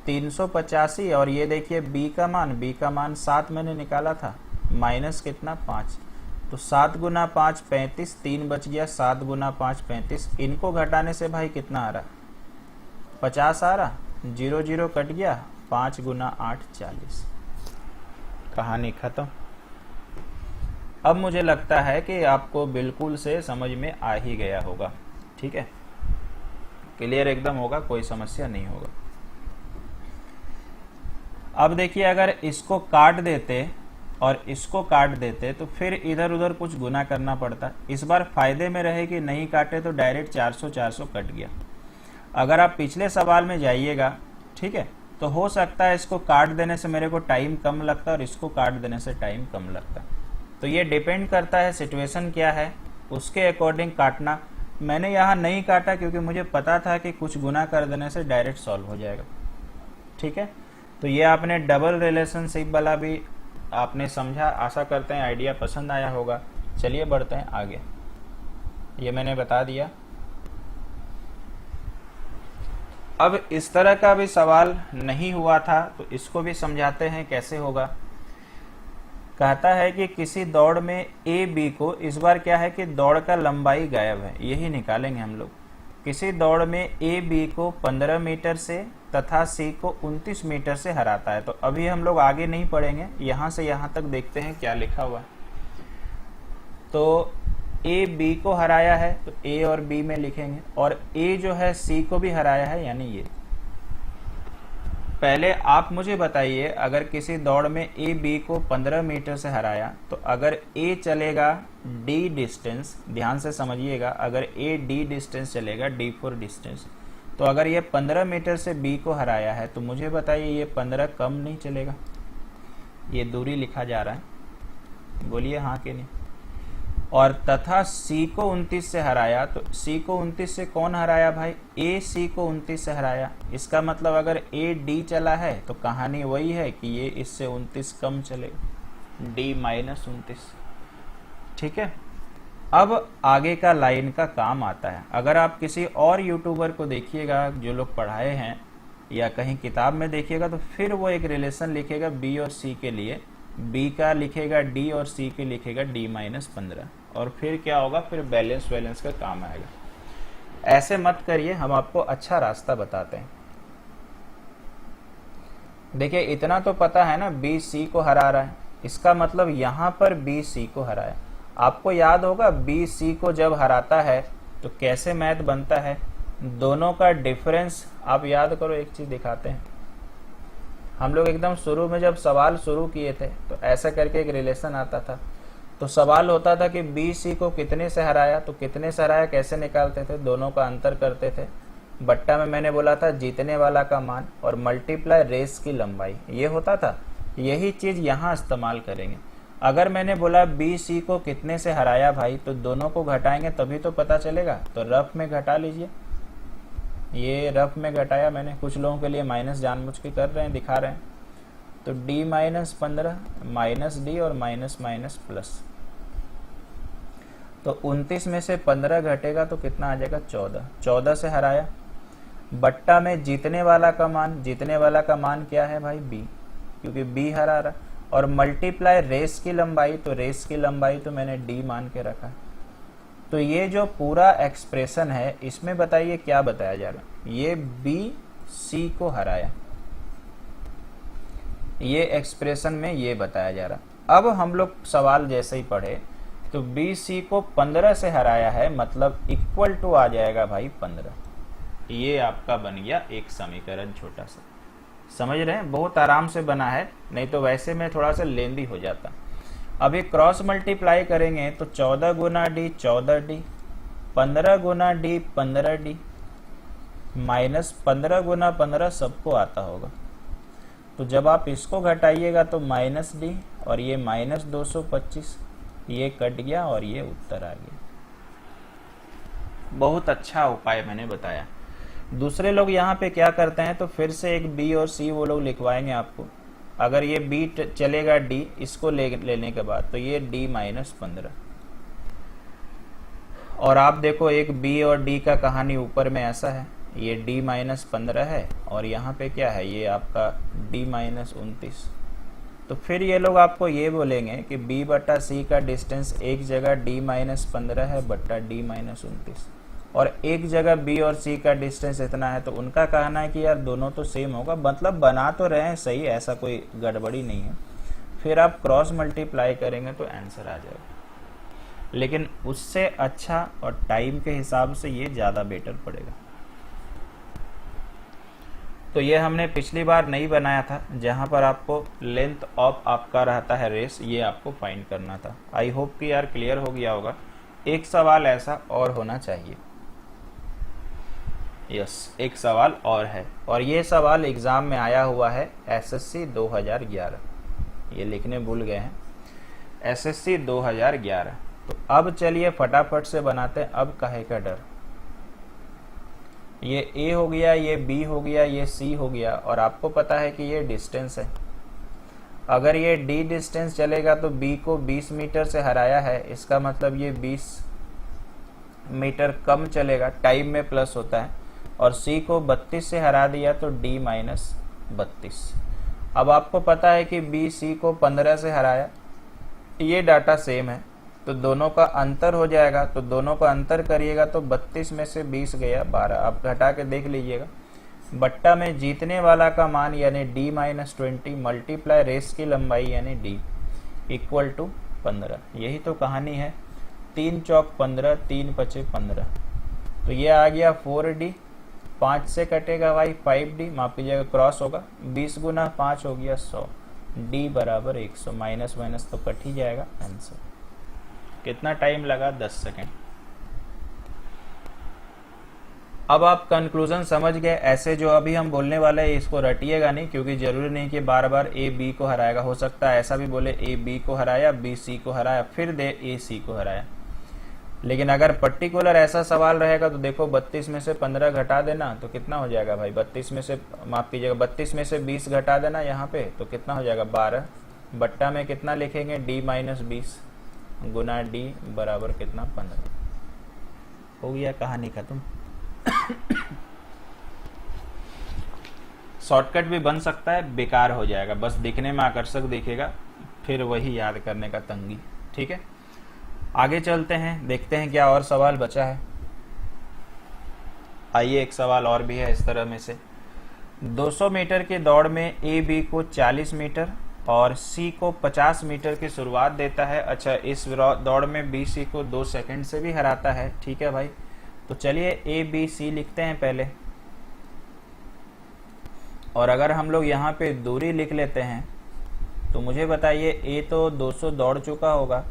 385, और ये देखिए b का मान 7 मैंने निकाला था, माइनस कितना 5, तो 7 × 5 35, 3 बच गया, 7 × 5 35। इनको घटाने से भाई कितना आ रहा 50 आ रहा, 0 0 कट गया, 5 × 8 40। कहानी खत्म। अब मुझे लगता है कि आपको बिल्कुल से समझ में आ ही गया होगा। ठीक है, क्लियर एकदम होगा, कोई समस्या नहीं होगा। अब देखिए अगर इसको काट देते और इसको काट देते तो फिर इधर उधर कुछ गुना करना पड़ता। इस बार फायदे में रहे कि नहीं काटे तो डायरेक्ट 400 400 कट गया। अगर आप पिछले सवाल में जाइएगा, ठीक है, तो हो सकता है इसको काट देने से मेरे को टाइम कम लगता और इसको काट देने से टाइम कम लगता। तो ये डिपेंड करता है सिचुएशन क्या है, उसके अकॉर्डिंग काटना। मैंने यहाँ नहीं काटा क्योंकि मुझे पता था कि कुछ गुना कर देने से डायरेक्ट सॉल्व हो जाएगा। ठीक है, तो ये आपने डबल रिलेशनशिप वाला भी आपने समझा। आशा करते हैं आइडिया पसंद आया होगा। चलिए बढ़ते हैं आगे। ये मैंने बता दिया। अब इस तरह का भी सवाल नहीं हुआ था तो इसको भी समझाते हैं कैसे होगा। कहता है कि किसी दौड़ में ए बी को, इस बार क्या है कि दौड़ का लंबाई गायब है, यही निकालेंगे हम लोग। किसी दौड़ में ए बी को 15 मीटर से तथा सी को 29 मीटर से हराता है। तो अभी हम लोग आगे नहीं पढ़ेंगे, यहां से यहां तक देखते हैं क्या लिखा हुआ है। तो ए बी को हराया है तो ए और बी में लिखेंगे, और ए जो है सी को भी हराया है, यानी ये। पहले आप मुझे बताइए, अगर किसी दौड़ में ए बी को 15 मीटर से हराया तो अगर ए चलेगा डी डिस्टेंस, ध्यान से समझिएगा, अगर ए डी डिस्टेंस चलेगा, D4 डिस्टेंस, तो अगर ये 15 मीटर से बी को हराया है तो मुझे बताइए ये 15 कम नहीं चलेगा? ये दूरी लिखा जा रहा है, बोलिए हाँ कि नहीं। और तथा सी को 29 से हराया, तो सी को 29 से कौन हराया भाई? ए सी को 29 से हराया। इसका मतलब अगर ए डी चला है तो कहानी वही है कि ये इससे 29 कम चलेगा, D-29। ठीक है। अब आगे का लाइन का काम आता है। अगर आप किसी और यूट्यूबर को देखिएगा जो लोग पढ़ाए हैं या कहीं किताब में देखिएगा तो फिर वो एक रिलेशन लिखेगा बी और सी के लिए, बी का लिखेगा डी और सी के लिखेगा D-15, और फिर क्या होगा, फिर बैलेंस का काम आएगा। ऐसे मत करिए, हम आपको अच्छा रास्ता बताते हैं। देखिए इतना तो पता है ना, बी सी को हरा रहा है, इसका मतलब यहां पर बी सी को हराया। आपको याद होगा बी सी को जब हराता है तो कैसे मैथ बनता है, दोनों का डिफरेंस। आप याद करो, एक चीज दिखाते हैं, हम लोग एकदम शुरू में जब सवाल शुरू किए थे तो ऐसा करके एक रिलेशन आता था। तो सवाल होता था कि बी सी को कितने से हराया, तो कितने से हराया कैसे निकालते थे, दोनों का अंतर करते थे, बट्टा में मैंने बोला था जीतने वाला का मान और मल्टीप्लाई रेस की लंबाई, ये होता था। यही चीज यहाँ इस्तेमाल करेंगे। अगर मैंने बोला बी सी को कितने से हराया भाई, तो दोनों को घटाएंगे तभी तो पता चलेगा। तो रफ में घटा लीजिए, ये रफ में घटाया मैंने, कुछ लोगों के लिए माइनस जानबूझ के कर रहे हैं, दिखा रहे हैं। तो D-15 माइनस डी और माइनस माइनस प्लस, तो 29 में से 15 घटेगा तो कितना आ जाएगा, 14 से हराया। बट्टा में जीतने वाला का मान, जीतने वाला का मान क्या है भाई, बी, क्योंकि बी हरा रहा, और मल्टीप्लाई रेस की लंबाई, तो रेस की लंबाई तो मैंने डी मान के रखा। तो ये जो पूरा एक्सप्रेशन है इसमें बताइए क्या बताया जा रहा है, ये बी सी को हराया, ये एक्सप्रेशन में ये बताया जा रहा। अब हम लोग सवाल जैसे ही पढ़े तो बी सी को 15 से हराया है, मतलब इक्वल टू आ जाएगा भाई 15। ये आपका बन गया एक समीकरण छोटा सा, समझ रहे हैं, बहुत आराम से बना है, नहीं तो वैसे में थोड़ा सा लेंदी हो जाता। अभी क्रॉस मल्टीप्लाई करेंगे तो 14 गुना डी 14D, 15 गुना डी 15D, माइनस 15 गुना 15 सबको आता होगा। तो जब आप इसको घटाइएगा तो माइनस डी और ये माइनस 225, ये कट गया और ये उत्तर आ गया। बहुत अच्छा उपाय मैंने बताया। दूसरे लोग यहाँ पे क्या करते हैं, तो फिर से एक बी और सी वो लोग लिखवाएंगे आपको। अगर ये बी चलेगा डी, इसको लेने के बाद तो ये D-15, और आप देखो एक बी और डी का कहानी ऊपर में ऐसा है, ये D-15 है और यहाँ पे क्या है, ये आपका D-29। तो फिर ये लोग आपको ये बोलेंगे कि B बटा C का डिस्टेंस एक जगह D-15 है बट्टा D-29, और एक जगह B और C का डिस्टेंस इतना है। तो उनका कहना है कि यार दोनों तो सेम होगा, मतलब बना तो रहे हैं सही, ऐसा कोई गड़बड़ी नहीं है। फिर आप क्रॉस मल्टीप्लाई करेंगे तो आंसर आ जाएगा, लेकिन उससे अच्छा और टाइम के हिसाब से ये ज़्यादा बेटर पड़ेगा। तो ये हमने पिछली बार नहीं बनाया था, जहाँ पर आपको लेंथ ऑफ आपका रहता है रेस, ये आपको फाइंड करना था। आई होप कि यार क्लियर हो गया होगा। एक सवाल ऐसा और होना चाहिए, यस एक सवाल और है, और ये सवाल एग्जाम में आया हुआ है SSC 2011, ये लिखने भूल गए हैं, SSC 2011। तो अब चलिए फटाफट से बनाते हैं। अब काहे का डर, ये A हो गया, ये B हो गया, ये C हो गया, और आपको पता है कि ये डिस्टेंस है। अगर ये D डिस्टेंस चलेगा तो B को 20 मीटर से हराया है, इसका मतलब ये 20 मीटर कम चलेगा, टाइम में प्लस होता है, और सी को 32 से हरा दिया तो डी माइनस 32। अब आपको पता है कि बी सी को 15 से हराया, ये डाटा सेम है तो दोनों का अंतर हो जाएगा, तो दोनों का अंतर करिएगा तो 32 में से 20 गया 12। आप घटा के देख लीजिएगा, बट्टा में जीतने वाला का मान यानी डी माइनस 20 मल्टीप्लाई रेस की लंबाई यानी डी इक्वल टू 15। यही तो कहानी है। 3 चौक 15, 3 पचे 15, तो ये आ गया 4D। 5 से कटेगा भाई 5D, माफ कीजिएगा क्रॉस होगा, 20 गुना 5 हो गया 100, D बराबर 100। माइनस माइनस तो कट ही जाएगा आंसर। कितना टाइम लगा? 10 सेकेंड। अब आप कंक्लूजन समझ गए। ऐसे जो अभी हम बोलने वाले हैं इसको रटिएगा नहीं, क्योंकि जरूरी नहीं कि बार बार ए बी को हराएगा। हो सकता है ऐसा भी बोले ए बी को हराया, बी सी को हराया, फिर दे ए सी को हराया। लेकिन अगर पर्टिकुलर ऐसा सवाल रहेगा तो देखो 32 में से 15 घटा देना तो कितना हो जाएगा भाई? 32 में से माफ कीजिएगा 32 में से 20 घटा देना यहाँ पे तो कितना हो जाएगा? 12। बट्टा में कितना लिखेंगे? डी माइनस 20 गुना डी बराबर कितना? 15। हो गया, कहानी खत्म। शॉर्टकट भी बन सकता है, बेकार हो जाएगा, बस दिखने में आकर्षक दिखेगा, फिर वही याद करने का तंगी। ठीक है, आगे चलते हैं, देखते हैं क्या और सवाल बचा है। आइए एक सवाल और भी है इस तरह में से। 200 मीटर की दौड़ में ए बी को 40 मीटर और सी को 50 मीटर की शुरुआत देता है। अच्छा, इस दौड़ में बी सी को 2 सेकंड से भी हराता है। ठीक है भाई, तो चलिए ए बी सी लिखते हैं पहले, और अगर हम लोग यहाँ पे दूरी लिख लेते हैं तो मुझे बताइए ए तो 200 दौड़ चुका होगा,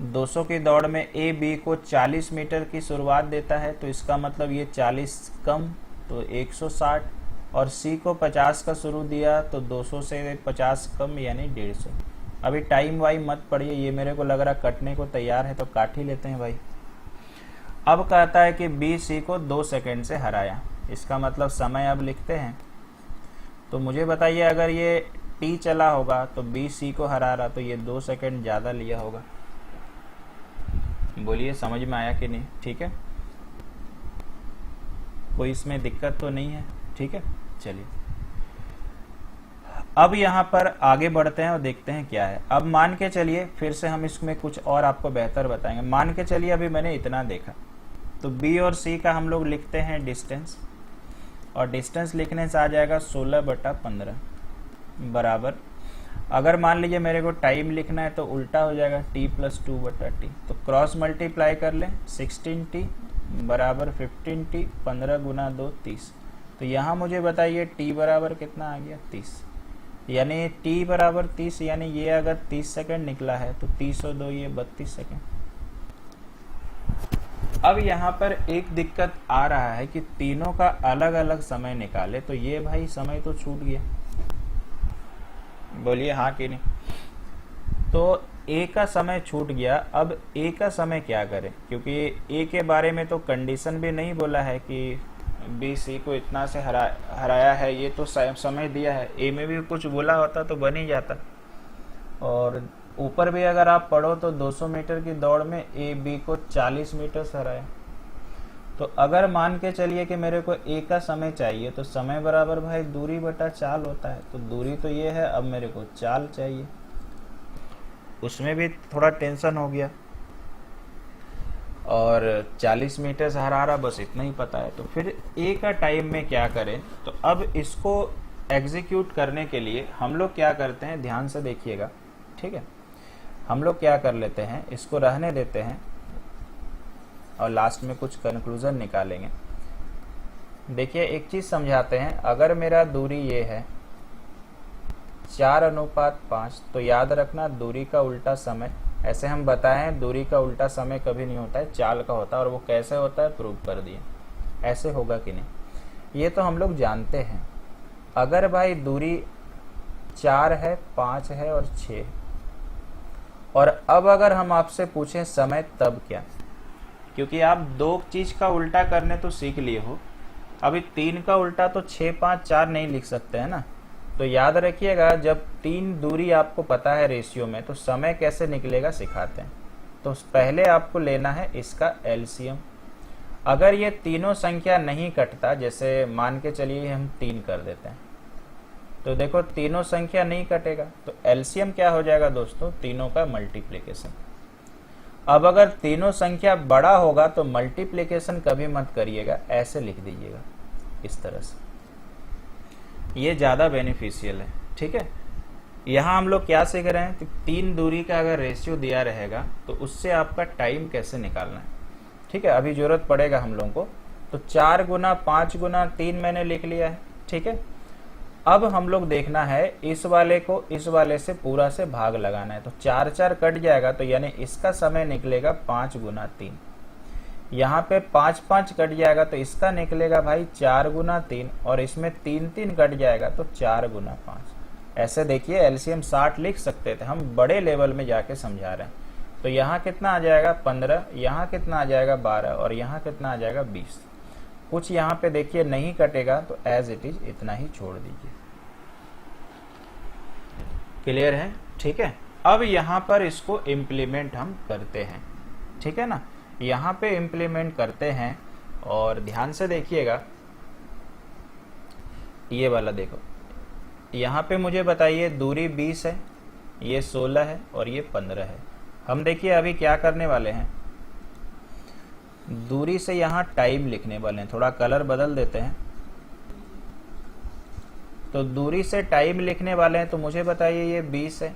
200 की दौड़ में ए बी को 40 मीटर की शुरुआत देता है, तो इसका मतलब ये 40 कम तो 160, और सी को 50 का शुरू दिया तो 200 से 50 कम यानी 150। अभी टाइम वाई मत पढ़िए, ये मेरे को लग रहा कटने को तैयार है तो काट ही लेते हैं भाई। अब कहता है कि बी सी को 2 सेकंड से हराया, इसका मतलब समय अब लिखते हैं। तो मुझे बताइए अगर ये टी चला होगा तो बी सी को हरा रहा तो ये 2 सेकंड ज़्यादा लिया होगा। बोलिए समझ में आया कि नहीं? ठीक है, कोई इसमें दिक्कत तो नहीं है? ठीक है, चलिए अब यहाँ पर आगे बढ़ते हैं और देखते हैं क्या है। अब मान के चलिए, फिर से हम इसमें कुछ और आपको बेहतर बताएंगे। मान के चलिए अभी मैंने इतना देखा, तो बी और सी का हम लोग लिखते हैं डिस्टेंस, और डिस्टेंस लिखने से आ जाएगा 16/15 बराबर, अगर मान लीजिए मेरे को टाइम लिखना है तो उल्टा हो जाएगा t + 2/t, तो क्रॉस मल्टीप्लाई कर लें 16t बराबर 15t, 15 गुना 2 30। तो यहाँ मुझे बताइए t बराबर कितना आ गया? 30, यानी t बराबर 30, यानी ये अगर 30 सेकंड निकला है तो 30 और 2 ये 32 सेकंड। अब यहाँ पर एक दिक्कत आ रहा है कि तीनों का अलग अलग समय निकाले, तो ये भाई समय तो छूट गया। बोलिए हाँ कि नहीं? तो ए का समय छूट गया। अब ए का समय क्या करें, क्योंकि ए के बारे में तो कंडीशन भी नहीं बोला है कि बी सी को इतना से हराया है, ये तो समय दिया है। ए में भी कुछ बोला होता तो बन ही जाता। और ऊपर भी अगर आप पढ़ो तो 200 मीटर की दौड़ में ए बी को 40 मीटर से हराया। तो अगर मान के चलिए कि मेरे को ए का समय चाहिए, तो समय बराबर भाई दूरी बटा चाल होता है। तो दूरी तो ये है, अब मेरे को चाल चाहिए, उसमें भी थोड़ा टेंशन हो गया। और 40 मीटर से हरा रहा, बस इतना ही पता है। तो फिर ए का टाइम में क्या करें? तो अब इसको एग्जीक्यूट करने के लिए हम लोग क्या करते हैं, ध्यान से देखिएगा। ठीक है, हम लोग क्या कर लेते हैं, इसको रहने देते हैं और लास्ट में कुछ कंक्लूजन निकालेंगे। देखिए एक चीज समझाते हैं, अगर मेरा दूरी ये है 4:5, तो याद रखना दूरी का उल्टा समय, ऐसे हम बताए हैं दूरी का उल्टा समय कभी नहीं होता है, चाल का होता है। और वो कैसे होता है प्रूव कर दिए, ऐसे होगा कि नहीं ये तो हम लोग जानते हैं। अगर भाई दूरी 4 है, 5 है और 6 है, और अब अगर हम आपसे पूछें समय तब क्या, क्योंकि आप 2 चीज का उल्टा करने तो सीख लिए हो, अभी 3 का उल्टा तो 6, 5, 4 नहीं लिख सकते हैं ना। तो याद रखिएगा, जब 3 दूरी आपको पता है रेशियो में, तो समय कैसे निकलेगा सिखाते हैं। तो पहले आपको लेना है इसका एलसीएम। अगर ये तीनों संख्या नहीं कटता, जैसे मान के चलिए हम 3 कर देते हैं, तो देखो तीनों संख्या नहीं कटेगा, तो एलसीएम क्या हो जाएगा दोस्तों, तीनों का मल्टीप्लिकेशन। अब अगर तीनों संख्या बड़ा होगा तो मल्टीप्लिकेशन कभी मत करिएगा, ऐसे लिख दीजिएगा इस तरह से, ये ज़्यादा बेनिफिशियल है। ठीक है, यहाँ हम लोग क्या सीख रहे हैं, तो 3 दूरी का अगर रेशियो दिया रहेगा तो उससे आपका टाइम कैसे निकालना है। ठीक है, अभी जरूरत पड़ेगा हम लोगों को, तो 4 गुना 5 गुना 3 मैंने लिख लिया है। ठीक है, अब हम लोग देखना है इस वाले को इस वाले से पूरा से भाग लगाना है, तो 4 4 कट जाएगा, तो यानी इसका समय निकलेगा 5 गुना 3। यहाँ पे 5 5 कट जाएगा तो इसका निकलेगा भाई 4 गुना 3, और इसमें 3 3 कट जाएगा तो 4 गुना 5। ऐसे देखिए एलसीएम 60 लिख सकते थे, हम बड़े लेवल में जाके समझा रहे हैं। तो यहाँ कितना आ जाएगा 15, यहाँ कितना आ जाएगा 12, और यहाँ कितना आ जाएगा 20। कुछ यहाँ पे देखिए नहीं कटेगा, तो एज इट इज इतना ही छोड़ दीजिए। क्लियर है? ठीक है, अब यहाँ पर इसको इम्प्लीमेंट हम करते हैं। ठीक है ना, यहाँ पे इम्प्लीमेंट करते हैं, और ध्यान से देखिएगा, ये वाला देखो, यहाँ पे मुझे बताइए दूरी 20 है, ये 16 है और ये 15 है। हम देखिए अभी क्या करने वाले हैं, दूरी से यहाँ टाइम लिखने वाले हैं, थोड़ा कलर बदल देते हैं। तो दूरी से टाइम लिखने वाले हैं, तो मुझे बताइए ये 20 है,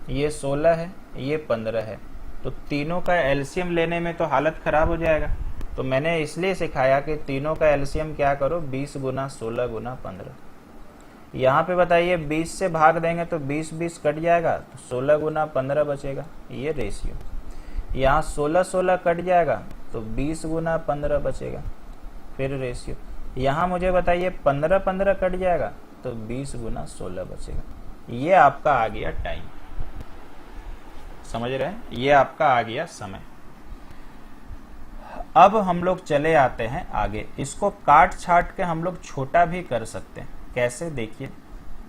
ये 16 है, ये 15 है, तो तीनों का एलसीएम लेने में तो हालत खराब हो जाएगा। तो मैंने इसलिए सिखाया कि तीनों का एलसीएम क्या करो, 20 गुना 16 गुना 15। यहाँ पे बताइए 20 से भाग देंगे तो 20 20 कट जाएगा, तो 16 गुना 15 बचेगा, ये रेशियो। यहाँ 16 16 कट जाएगा तो 20 गुना 15 बचेगा, फिर रेशियो। यहाँ मुझे बताइए 15 15 कट जाएगा तो 20 गुना 16 बचेगा। ये आपका आ गया टाइम, समझ रहे हैं, ये आपका आ गया समय। अब हम लोग चले आते हैं आगे, इसको काट छाट के हम लोग छोटा भी कर सकते हैं। कैसे, देखिए,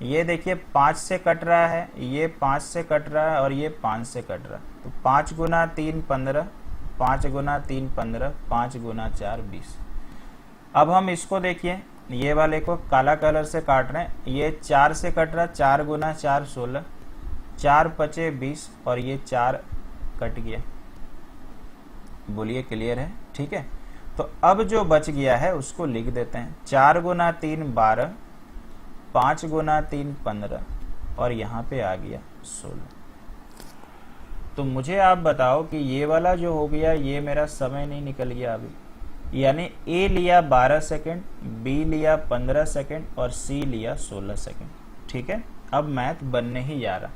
ये देखिए 5 से कट रहा है, ये 5 से कट रहा है और ये 5 से कट रहा है, तो 5 गुना 3 15, 5 गुना 3 15, 5 गुना 4 20। अब हम इसको देखिए, ये वाले को काला कलर से काट रहे हैं, ये 4 से कट रहा है, 4 गुना 4 16, 4 पचे 20, और ये 4 कट गया। बोलिए क्लियर है? ठीक है, तो अब जो बच गया है उसको लिख देते हैं, 4 गुना 3 12, 5 गुना 3 15, और यहाँ पे आ गया 16। तो मुझे आप बताओ कि ये वाला जो हो गया, ये मेरा समय नहीं निकल गया अभी, यानी ए लिया 12 सेकेंड, बी लिया 15 सेकेंड और सी लिया 16 सेकेंड। ठीक है, अब मैथ बनने ही जा रहा।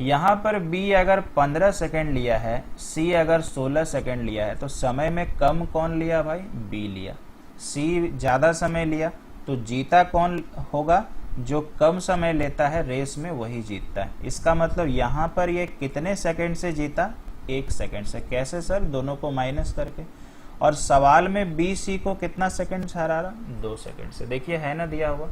यहाँ पर बी अगर 15 सेकेंड लिया है, सी अगर 16 सेकेंड लिया है, तो समय में कम कौन लिया भाई, बी लिया। सी ज़्यादा समय लिया, तो जीता कौन होगा, जो कम समय लेता है रेस में वही जीतता है। इसका मतलब यहाँ पर ये कितने सेकंड से जीता, 1 सेकंड से। कैसे सर, दोनों को माइनस करके। और सवाल में बी सी को कितना सेकंड से हरा रहा, 2 सेकंड से। देखिए है ना दिया हुआ,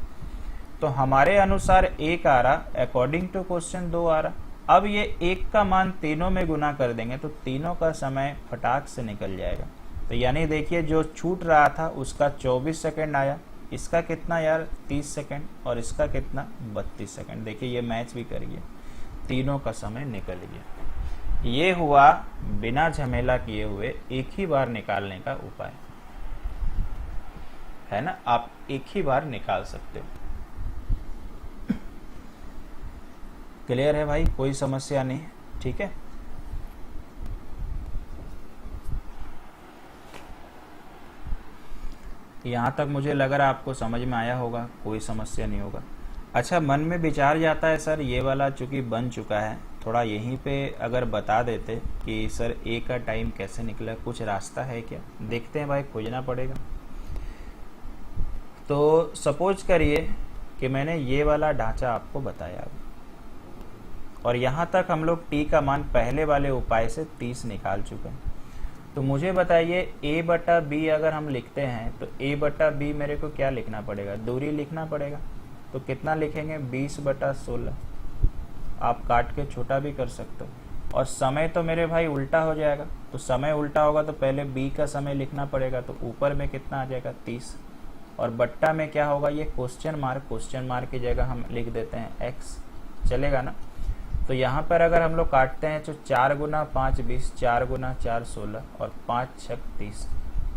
तो हमारे अनुसार 1 आ रहा, अकॉर्डिंग टू क्वेश्चन 2 आ रहा। अब ये 1 का मान तीनों में गुना कर देंगे तो तीनों का समय फटाक से निकल जाएगा। तो यानी देखिए जो छूट रहा था उसका 24 सेकंड आया, इसका कितना यार 30 सेकंड, और इसका कितना 32 सेकंड। देखिए ये मैच भी करिए, तीनों का समय निकल गया। ये हुआ बिना झमेला किए हुए एक ही बार निकालने का उपाय, है ना, आप एक ही बार निकाल सकते हो। क्लियर है भाई, कोई समस्या नहीं, ठीक है। यहाँ तक मुझे लग रहा आपको समझ में आया होगा, कोई समस्या नहीं होगा। अच्छा, मन में विचार जाता है सर ये वाला चूंकि बन चुका है, थोड़ा यहीं पे अगर बता देते कि सर ए का टाइम कैसे निकला, कुछ रास्ता है क्या। देखते हैं भाई, खोजना पड़ेगा। तो सपोज करिए कि मैंने ये वाला ढांचा आपको बताया अभी, और यहाँ तक हम लोग टी का मान पहले वाले उपाय से 30 निकाल चुके हैं। तो मुझे बताइए a बटा बी अगर हम लिखते हैं तो a बटा बी मेरे को क्या लिखना पड़ेगा, दूरी लिखना पड़ेगा। तो कितना लिखेंगे, 20 बटा 16। आप काट के छोटा भी कर सकते हो, और समय तो मेरे भाई उल्टा हो जाएगा, तो समय उल्टा होगा तो पहले b का समय लिखना पड़ेगा, तो ऊपर में कितना आ जाएगा 30, और बट्टा में क्या होगा ये क्वेश्चन मार्क की जगह हम लिख देते हैं x, चलेगा ना। तो यहाँ पर अगर हम लोग काटते हैं तो 4 गुना 5 20, 4 गुना 4 16 और 5 6 30,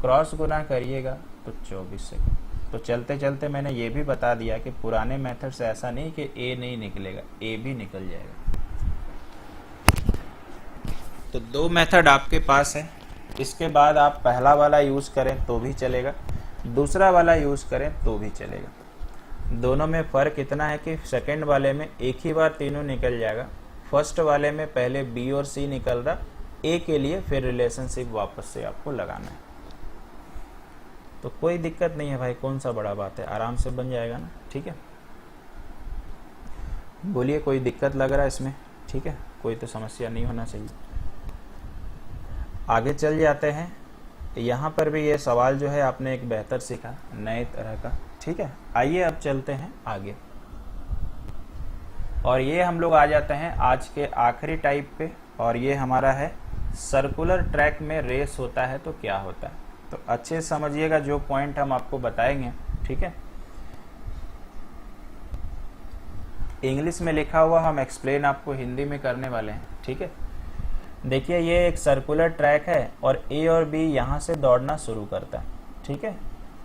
क्रॉस गुना करिएगा तो 24 सेकंड। तो चलते चलते मैंने ये भी बता दिया कि पुराने मेथड से ऐसा नहीं कि a नहीं निकलेगा, a भी निकल जाएगा। तो 2 मेथड आपके पास है, इसके बाद आप पहला वाला यूज़ करें तो भी चलेगा, दूसरा वाला यूज़ करें तो भी चलेगा। दोनों में फ़र्क इतना है कि सेकंड वाले में एक ही बार तीनों निकल जाएगा, फर्स्ट वाले में पहले बी और सी निकल रहा ए के लिए, फिर रिलेशनशिप वापस से आपको लगाना है। तो कोई दिक्कत नहीं है भाई, कौन सा बड़ा बात है, आराम से बन जाएगा ना। ठीक है, बोलिए कोई दिक्कत लग रहा है इसमें? ठीक है, कोई तो समस्या नहीं होना चाहिए। आगे चल जाते हैं। यहाँ पर भी ये सवाल जो है आपने एक बेहतर सीखा, नए तरह का। ठीक है, आइए अब चलते हैं आगे, और ये हम लोग आ जाते हैं आज के आखिरी टाइप पे, और ये हमारा है सर्कुलर ट्रैक में रेस होता है तो क्या होता है। तो अच्छे से समझिएगा जो पॉइंट हम आपको बताएंगे। ठीक है, इंग्लिश में लिखा हुआ हम एक्सप्लेन आपको हिंदी में करने वाले हैं। ठीक है, देखिए ये एक सर्कुलर ट्रैक है और ए और बी यहाँ से दौड़ना शुरू करता है। ठीक है,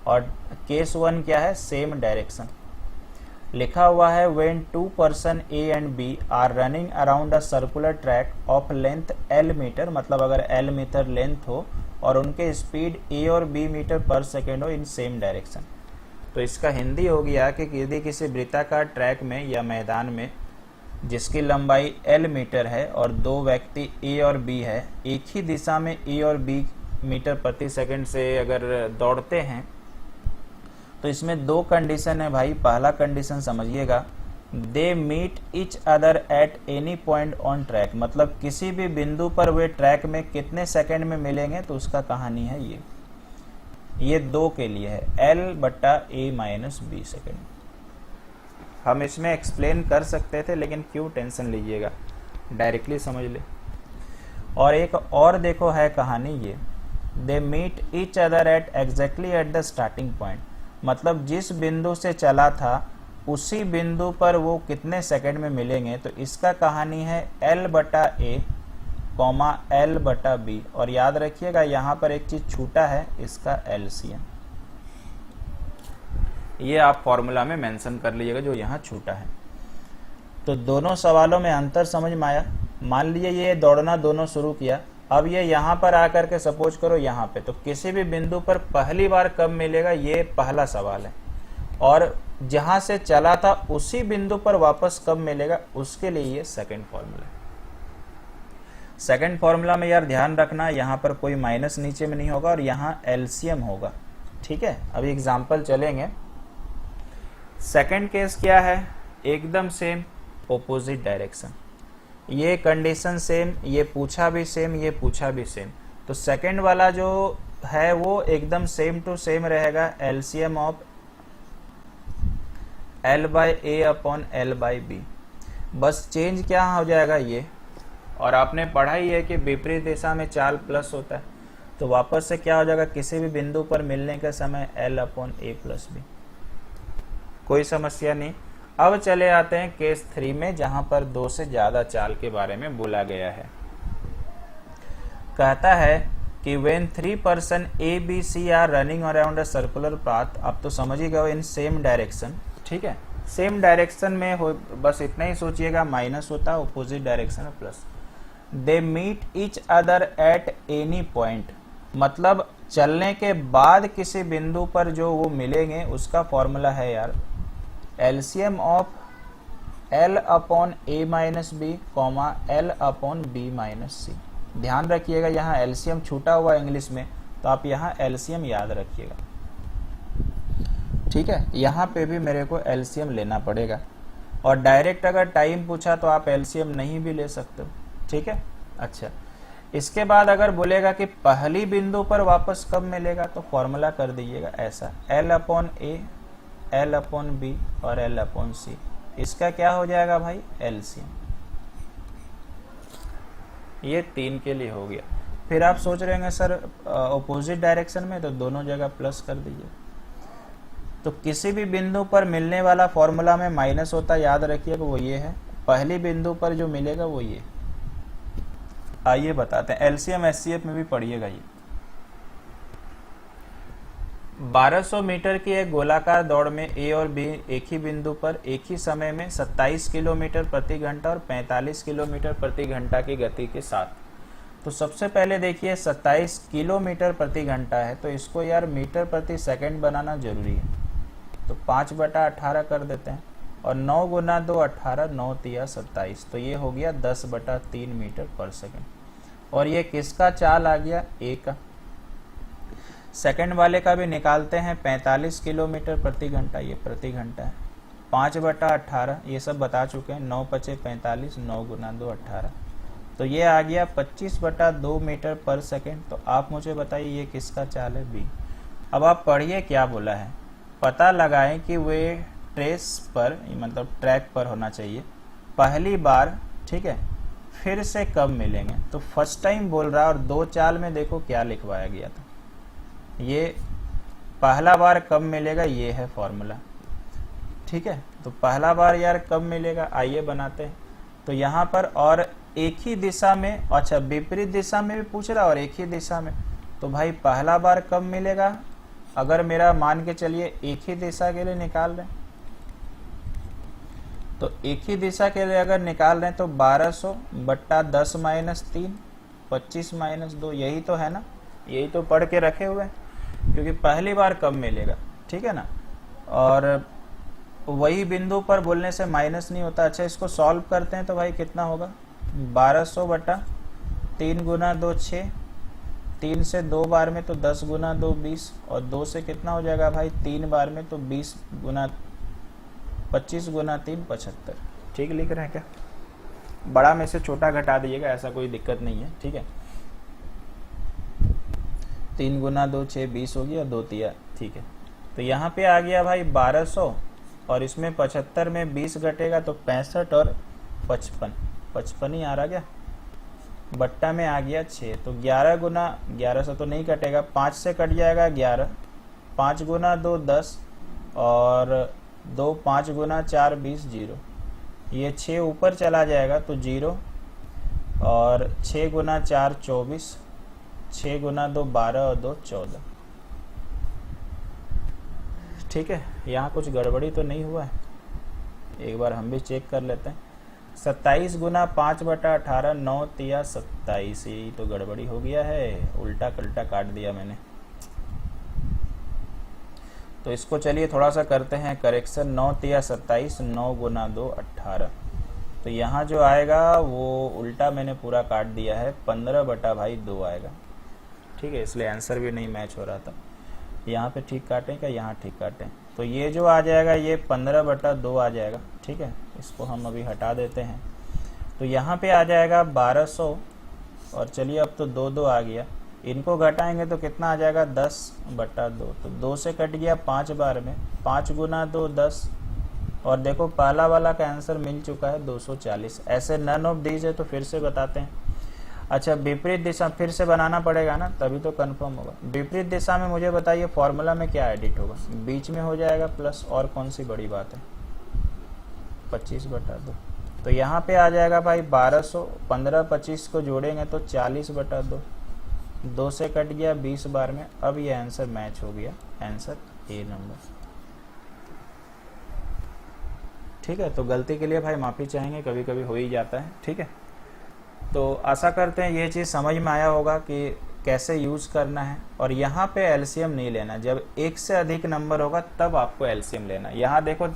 और केस 1 क्या है, सेम डायरेक्शन लिखा हुआ है। When 2 person A and B are running around a circular track of length l metre, मतलब अगर l मीटर लेंथ हो और उनके स्पीड a और b मीटर पर सेकेंड हो इन सेम डायरेक्शन। तो इसका हिंदी हो गया कि यदि किसी वृत्ताकार ट्रैक में या मैदान में जिसकी लंबाई l मीटर है और 2 व्यक्ति a और b है, एक ही दिशा में a और b मीटर प्रति सेकंड से अगर दौड़ते हैं, तो इसमें 2 कंडीशन है भाई। पहला कंडीशन समझिएगा, they meet each other at any point on track, मतलब किसी भी बिंदु पर वे ट्रैक में कितने सेकंड में मिलेंगे, तो उसका कहानी है ये 2 के लिए है, l/a-b सेकंड। हम इसमें एक्सप्लेन कर सकते थे, लेकिन क्यों टेंशन लीजिएगा, डायरेक्टली समझ ले। और एक और देखो है कहानी ये, they meet each other at exactly at the starting point, मतलब जिस बिंदु से चला था उसी बिंदु पर वो कितने सेकंड में मिलेंगे। तो इसका कहानी है l/a, l/b, और याद रखिएगा यहाँ पर एक चीज छूटा है, इसका एलसीएम। ये आप फॉर्मूला में मेंशन कर लीजिएगा जो यहाँ छूटा है। तो दोनों सवालों में अंतर समझ में आया। मान लीजिए ये दौड़ना दोनों शुरू किया, अब ये यहाँ पर आकर के सपोज करो यहाँ पे, तो किसी भी बिंदु पर पहली बार कब मिलेगा, ये पहला सवाल है। और जहां से चला था उसी बिंदु पर वापस कब मिलेगा, उसके लिए ये सेकंड फॉर्मूला है। सेकंड फॉर्मूला में यार ध्यान रखना, यहाँ पर कोई माइनस नीचे में नहीं होगा और यहाँ एलसीएम होगा। ठीक है, अभी एग्जाम्पल चलेंगे। सेकंड केस क्या है, एकदम सेम ऑपोजिट डायरेक्शन, ये कंडीशन सेम, ये पूछा भी सेम, ये पूछा भी सेम। तो सेकंड वाला जो है वो एकदम सेम टू सेम रहेगा, एलसीएम ऑफ l/a/l/b। बस चेंज क्या हो जाएगा ये, और आपने पढ़ा ही है कि विपरीत दिशा में चाल प्लस होता है, तो वापस से क्या हो जाएगा, किसी भी बिंदु पर मिलने के समय l/a+b। कोई समस्या नहीं। अब चले आते हैं केस 3 में, जहां पर 2 से ज्यादा चाल के बारे में बोला गया है। कहता है कि when 3 person A, B, C are running around a circular path, अब तो समझ ही गए, इन सेम डायरेक्शन। ठीक है, सेम डायरेक्शन में हो, बस इतना ही सोचिएगा, माइनस होता है, ऑपोजिट डायरेक्शन में plus. They meet each other at any point, मतलब चलने के बाद किसी बिंदु पर जो वो मिलेंगे उसका फॉर्मूला है यार, एलसीएम ऑफ l/a-b, l/b-c। ध्यान रखिएगा यहाँ एलसीएम छूटा हुआ इंग्लिश में, तो आप यहाँ एलसीएम याद रखिएगा। ठीक है, यहाँ पे भी मेरे को एलसीएम लेना पड़ेगा, और डायरेक्ट अगर टाइम पूछा तो आप एलसीएम नहीं भी ले सकते हो। ठीक है, अच्छा, इसके बाद अगर बोलेगा कि पहली बिंदु पर वापस कब मिलेगा, तो फॉर्मूला कर दीजिएगा ऐसा, l/a, l/b और l/c। इसका क्या हो जाएगा भाई, एलसीएम। ये 3 के लिए हो गया। फिर आप सोच रहे होंगे सर अपोजिट डायरेक्शन में, तो दोनों जगह प्लस कर दीजिए। तो किसी भी बिंदु पर मिलने वाला फॉर्मूला में माइनस होता, याद रखिएगा वो ये है। पहली बिंदु पर जो मिलेगा वो ये। आइए बताते हैं, एलसीएम एचसीएफ में भी पढ़िएगा ये। 1200 मीटर की एक गोलाकार दौड़ में ए और बी एक ही बिंदु पर एक ही समय में 27 किलोमीटर प्रति घंटा और 45 किलोमीटर प्रति घंटा की गति के साथ। तो सबसे पहले देखिए 27 किलोमीटर प्रति घंटा है, तो इसको यार मीटर प्रति सेकंड बनाना जरूरी है। तो 5/18 कर देते हैं, और 9 गुना 2 18, 9 तिया 27, तो ये हो गया 10/3 मीटर पर सेकंड। और ये किसका चाल आ गया? ए का। सेकंड वाले का भी निकालते हैं, 45 किलोमीटर प्रति घंटा, ये प्रति घंटा है। 5/18 ये सब बता चुके हैं, 9 पचे 45, 9 गुना 2 18, तो ये आ गया 25/2 मीटर पर सेकंड। तो आप मुझे बताइए ये किसका चाल है? बी। अब आप पढ़िए क्या बोला है, पता लगाएं कि वे ट्रेस पर, मतलब ट्रैक पर होना चाहिए पहली बार, ठीक है, फिर से कब मिलेंगे। तो फर्स्ट टाइम बोल रहा है, और 2 चाल में देखो क्या लिखवाया गया था, ये पहला बार कब मिलेगा, ये है फॉर्मूला, ठीक है। तो पहला बार यार कब मिलेगा, आइए बनाते हैं। तो यहाँ पर और एक ही दिशा में, अच्छा विपरीत दिशा में भी पूछ रहा और एक ही दिशा में, तो भाई पहला बार कब मिलेगा, अगर मेरा मान के चलिए एक ही दिशा के लिए निकाल रहे हैं, तो एक ही दिशा के लिए अगर निकाल रहे हैं तो 1200/10 - 3, 25 - 2, यही तो है ना, यही तो पढ़ के रखे हुए हैं, क्योंकि पहली बार कब मिलेगा, ठीक है ना। और वही बिंदु पर बोलने से माइनस नहीं होता। अच्छा इसको सॉल्व करते हैं तो भाई कितना होगा, 1200/3 गुना 2 6, 3 से 2 बार में तो 10 गुना 2 20, और 2 से कितना हो जाएगा भाई 3 बार में तो 20 गुना 25 गुना 3 75। ठीक लिख रहे हैं क्या? बड़ा में से छोटा घटा दीजिएगा, ऐसा कोई दिक्कत नहीं है, ठीक है। 3 गुना 2 6 20 हो गया, 2 तिया, ठीक है। तो यहाँ पे आ गया भाई 1200, और इसमें 75 में 20 घटेगा तो 65 और 55 ही आ रहा क्या, बट्टा में आ गया 6। तो 11 गुना 11 से तो नहीं कटेगा, 5 से कट जाएगा 11, 5 गुना 2 10, और 2 5 गुना 4 20 0, ये 6 ऊपर चला जाएगा तो 0, और 6 गुना 4 24, 6 गुना 2 12 और 2 14, ठीक है। यहाँ कुछ गड़बड़ी तो नहीं हुआ है, एक बार हम भी चेक कर लेते हैं। 27 गुना 5/18, 9 तिया 27, यही तो गड़बड़ी हो गया है, उल्टा कल्टा काट दिया मैंने। तो इसको चलिए थोड़ा सा करते हैं करेक्शन, 9 तिया 27, 9 गुना 2 18, तो यहाँ जो आएगा वो उल्टा मैंने पूरा काट दिया है, 15/2 आएगा, ठीक है। इसलिए आंसर भी नहीं मैच हो रहा था, यहाँ पे ठीक काटें क्या, यहाँ ठीक काटें, तो ये जो आ जाएगा ये 15/2 आ जाएगा, ठीक है। इसको हम अभी हटा देते हैं, तो यहाँ पे आ जाएगा 1200, और चलिए अब तो 2 2 आ गया, इनको घटाएंगे तो कितना आ जाएगा 10/2, तो 2 से कट गया 5 बार में, 5 गुना 2 10, और देखो पहला वाला का आंसर मिल चुका है 240। ऐसे नन ऑफ दीज है तो फिर से बताते हैं। अच्छा विपरीत दिशा फिर से बनाना पड़ेगा ना, तभी तो कंफर्म होगा। विपरीत दिशा में मुझे बताइए फॉर्मूला में क्या एडिट होगा, बीच में हो जाएगा प्लस, और कौन सी बड़ी बात है, 25/2, तो यहाँ पे आ जाएगा भाई 1200, 15 25 को जोड़ेंगे तो 40/2, 2 से कट गया 20 बार में। अब ये आंसर मैच हो गया, आंसर ए नंबर, ठीक है। तो गलती के लिए भाई माफ़ी चाहेंगे, कभी कभी हो ही जाता है, ठीक है। तो आशा करते हैं ये चीज़ समझ में आया होगा कि कैसे यूज़ करना है। और यहाँ पे एलसीएम नहीं लेना, जब एक से अधिक नंबर होगा तब आपको एलसीएम लेना। यहाँ देखो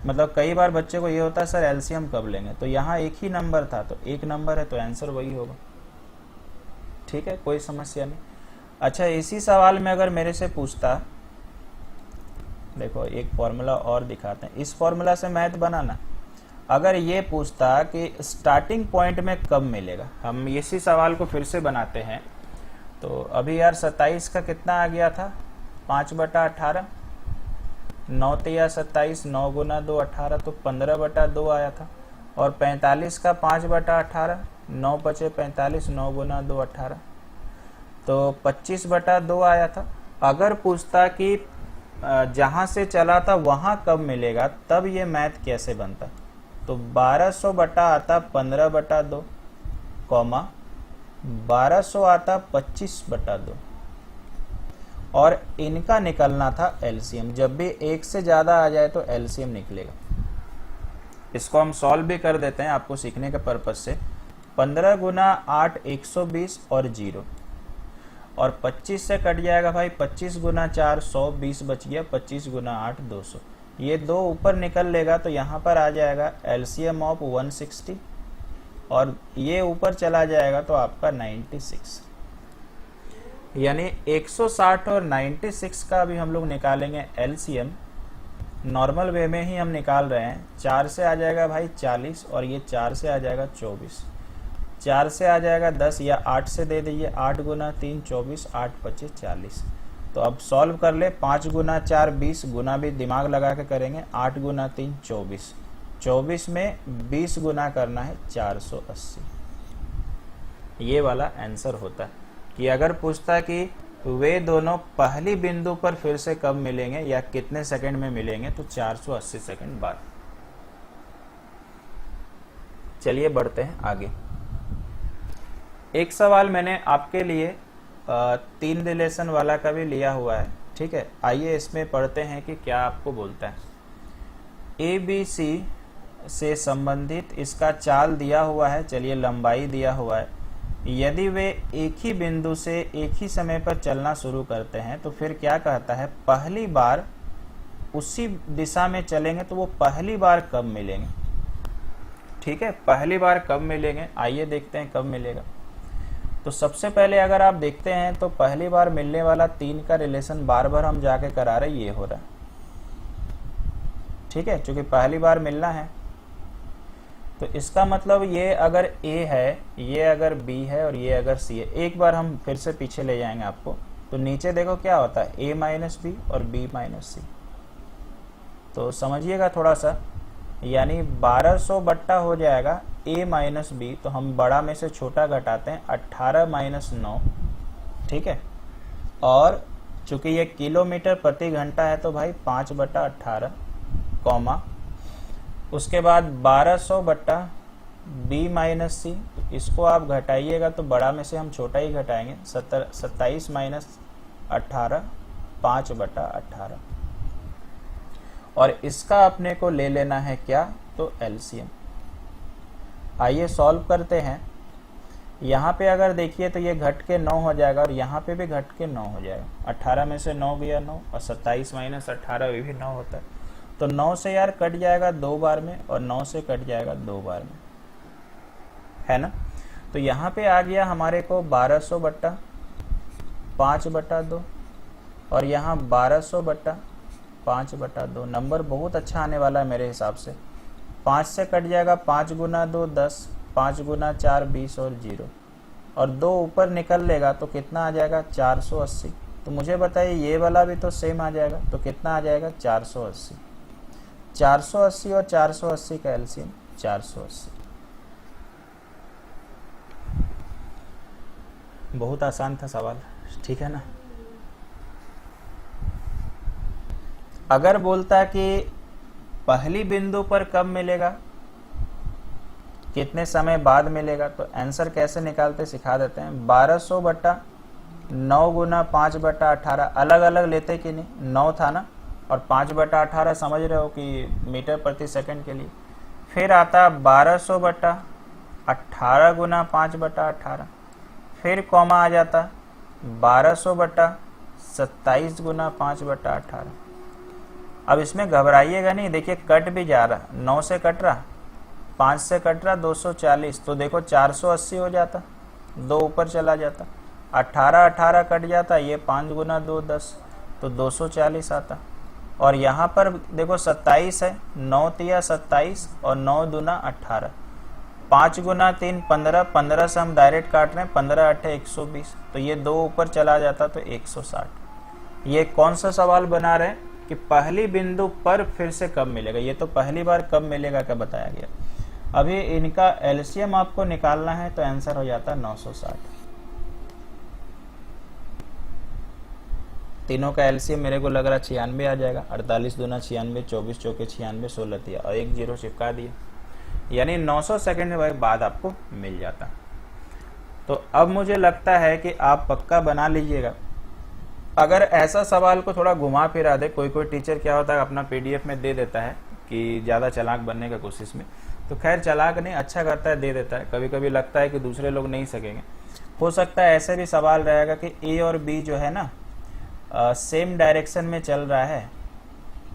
मतलब कई बार बच्चे को ये होता है सर एलसीएम कब लेंगे, तो यहाँ एक ही नंबर था तो एक नंबर है तो आंसर वही होगा, ठीक है, कोई समस्या नहीं। अच्छा इसी सवाल में अगर मेरे से पूछता, देखो एक फॉर्मूला और दिखाते हैं, इस फॉर्मूला से मैथ बनाना, अगर ये पूछता कि स्टार्टिंग पॉइंट में कब मिलेगा, हम इसी सवाल को फिर से बनाते हैं। तो अभी यार 27 का कितना आ गया था 5/18, 9 तिया 27, 9 गुना 2 18, तो 15/2 आया था। और 45 का 5/18, 9 पचे 45, 9 गुना 2 18, तो 25/2 आया था। अगर पूछता कि जहां से चला था वहां कब मिलेगा, तब ये मैथ कैसे बनता, तो 1200 बटा आता 15/2, कॉमा 1200 आता 25/2, और इनका निकलना था एलसीएम। जब भी एक से ज्यादा आ जाए तो एलसीएम निकलेगा। इसको हम सॉल्व भी कर देते हैं आपको सीखने के पर्पज से। 15 गुना 8 120 और 0, और 25 से कट जाएगा भाई 25 गुना 4 100, 20 बच गया, 25 गुना 8 200। ये दो ऊपर निकल लेगा तो यहाँ पर आ जाएगा एलसीएम ऑफ 160, और ये ऊपर चला जाएगा तो आपका 96, यानी 160 और 96 का भी हम लोग निकालेंगे एलसीएम। नॉर्मल वे में ही हम निकाल रहे हैं। 4 से आ जाएगा भाई 40, और ये 4 से आ जाएगा 24, 4 से आ जाएगा 10, या 8 से दे दीजिए, 8 गुना 3 24, 8 25 40। तो अब सॉल्व कर ले। 5 गुना 4 20, गुना भी दिमाग लगा के करेंगे। 8 गुना 3 24, 24 में 20 गुना करना है 480। ये वाला आंसर होता है कि अगर पूछता कि वे दोनों पहली बिंदु पर फिर से कब मिलेंगे या कितने सेकंड में मिलेंगे, तो 480 सेकंड बाद। चलिए बढ़ते हैं आगे। एक सवाल मैंने आपके लिए 3 रिलेशन वाला का भी लिया हुआ है, ठीक है। आइए इसमें पढ़ते हैं कि क्या आपको बोलता है। ए बी सी से संबंधित इसका चाल दिया हुआ है, चलिए लंबाई दिया हुआ है। यदि वे एक ही बिंदु से एक ही समय पर चलना शुरू करते हैं तो फिर क्या कहता है, पहली बार उसी दिशा में चलेंगे तो वो पहली बार कब मिलेंगे, ठीक है। पहली बार कब मिलेंगे, आइए देखते हैं कब मिलेगा। तो सबसे पहले अगर आप देखते हैं तो पहली बार मिलने वाला 3 का रिलेशन बार बार हम जाके करा रहे, ये हो रहा है, ठीक है, क्योंकि पहली बार मिलना है। तो इसका मतलब ये अगर A है, ये अगर B है और ये अगर C है। एक बार हम फिर से पीछे ले जाएंगे आपको, तो नीचे देखो क्या होता है, A माइनस B और B माइनस C। तो समझिएगा थोड़ा सा, यानी 1200 बट्टा हो जाएगा A माइनस B, तो हम बड़ा में से छोटा घटाते हैं, 18 माइनस 9, ठीक है। और चूंकि ये किलोमीटर प्रति घंटा है तो भाई 5/18, कॉमा उसके बाद 1200 बट्टा B माइनस C, इसको आप घटाइएगा तो बड़ा में से हम छोटा ही घटाएंगे, 27 माइनस 18, 5/18, और इसका अपने को ले लेना है क्या, तो एलसीएम। आइए सॉल्व करते हैं। यहाँ पे अगर देखिए तो ये घट के 9 हो जाएगा, और यहाँ पे भी घट के 9 हो जाएगा। 18 में से 9 गया 9, और 27 माइनस 18 भी 9 होता है। तो 9 से यार कट जाएगा 2 बार में, और 9 से कट जाएगा 2 बार में, है ना। तो यहाँ पे आ गया हमारे को 1200 बट्टा 5/2, और यहाँ 1200 बट्टा 5/2। नंबर बहुत अच्छा आने वाला है मेरे हिसाब से। 5 से कट जाएगा 5 गुना 2 10, 5 गुना 4 20 और 0, और 2 ऊपर निकल लेगा तो कितना आ जाएगा, 480। तो मुझे बताइए ये वाला भी तो सेम आ जाएगा, तो कितना आ जाएगा, 480। 480 और 480 का एलसीएम 480। बहुत आसान था सवाल, ठीक है ना। अगर बोलता कि पहली बिंदु पर कब मिलेगा, कितने समय बाद मिलेगा, तो आंसर कैसे निकालते सिखा देते हैं। 1200 बट्टा 9 गुना 5/18, अलग अलग लेते कि नहीं, 9 था ना, और 5/18 समझ रहे हो कि मीटर प्रति सेकंड के लिए। फिर आता 1200 बट्टा 18 गुना 5/18, फिर कॉमा आ जाता 1200 बट्टा 27 गुना 5/18। अब इसमें घबराइएगा नहीं, देखिए कट भी जा रहा, 9 से कट रहा, 5 से कट रहा 240, तो देखो 480 हो जाता, 2 ऊपर चला जाता, 18 कट जाता, ये 5 गुना 2 10, तो 240 आता। और यहाँ पर देखो 27 है, 9 तिया 27 और 9 दूना 18, 5 गुना 3 15, 15 से हम डायरेक्ट काट रहे हैं, 15 8 120, तो ये 2 ऊपर चला जाता तो 160। ये कौन सा सवाल बना रहे हैं कि पहली बिंदु पर फिर से कब मिलेगा, ये तो पहली बार कब मिलेगा का बताया गया। अभी इनका एलसीएम आपको निकालना है तो आंसर हो जाता है 960। तीनों का एलसीएम मेरे को लग रहा 96 आ जाएगा। 48 दूना 96, 24 चौके 96, 16 दिया और एक जीरो चिपका दिया, यानी 900 सेकंड बाद आपको मिल जाता। तो अब मुझे लगता है कि आप पक्का बना लीजिएगा। अगर ऐसा सवाल को थोड़ा घुमा फिरा दे, कोई टीचर क्या होता है अपना पीडीएफ में दे देता है कि ज़्यादा चालाक बनने का कोशिश में, तो खैर चालाक नहीं, अच्छा करता है, दे देता है। कभी कभी लगता है कि दूसरे लोग नहीं सकेंगे। हो सकता है ऐसे भी सवाल रहेगा कि ए और बी जो है ना सेम डायरेक्शन में चल रहा है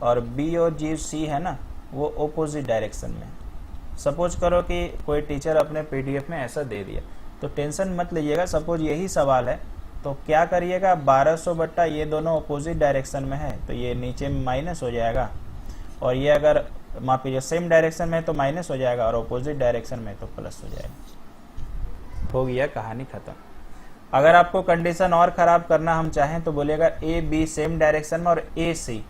और बी और जी सी है ना वो ओपोजिट डायरेक्शन में। सपोज करो कि कोई टीचर अपने पीडीएफ में ऐसा दे दिया, तो टेंशन मत लीजिएगा। सपोज यही सवाल है तो क्या करिएगा, 1200 बट्टा ये दोनों अपोजिट डायरेक्शन में है तो ये नीचे में माइनस हो जाएगा, और ये अगर माफ कीजिए सेम डायरेक्शन में है तो माइनस हो जाएगा और अपोजिट डायरेक्शन में तो प्लस हो जाएगा। हो गया, कहानी खत्म। अगर आपको कंडीशन और ख़राब करना हम चाहें तो बोलेगा ए बी सेम डायरेक्शन में और ए सी,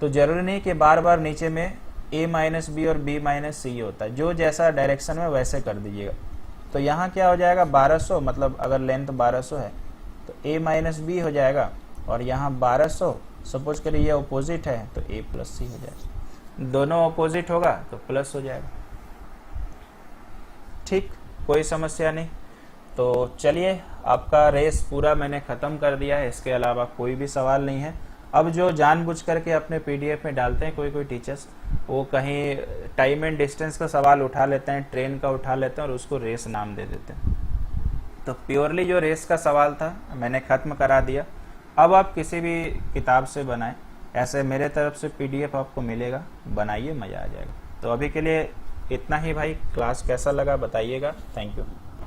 तो ज़रूरी नहीं कि बार बार नीचे में ए माइनस बी और बी माइनस सी होता है, जो जैसा डायरेक्शन में वैसे कर दीजिएगा। तो यहाँ क्या हो जाएगा 1200, मतलब अगर लेंथ 1200 है तो ए माइनस बी हो जाएगा, और यहाँ 1200 सपोज करिए ये अपोजिट है तो ए प्लस सी हो जाएगा। दोनों अपोजिट होगा तो प्लस हो जाएगा। ठीक, कोई समस्या नहीं। तो चलिए, आपका रेस पूरा मैंने ख़त्म कर दिया है, इसके अलावा कोई भी सवाल नहीं है। अब जो जानबूझ करके अपने पीडीएफ में डालते हैं कोई टीचर्स, वो कहीं टाइम एंड डिस्टेंस का सवाल उठा लेते हैं, ट्रेन का उठा लेते हैं और उसको रेस नाम दे देते हैं। तो प्योरली जो रेस का सवाल था मैंने ख़त्म करा दिया। अब आप किसी भी किताब से बनाएं, ऐसे मेरे तरफ से पीडीएफ आपको मिलेगा, बनाइए, मज़ा आ जाएगा। तो अभी के लिए इतना ही भाई। क्लास कैसा लगा बताइएगा। Thank you.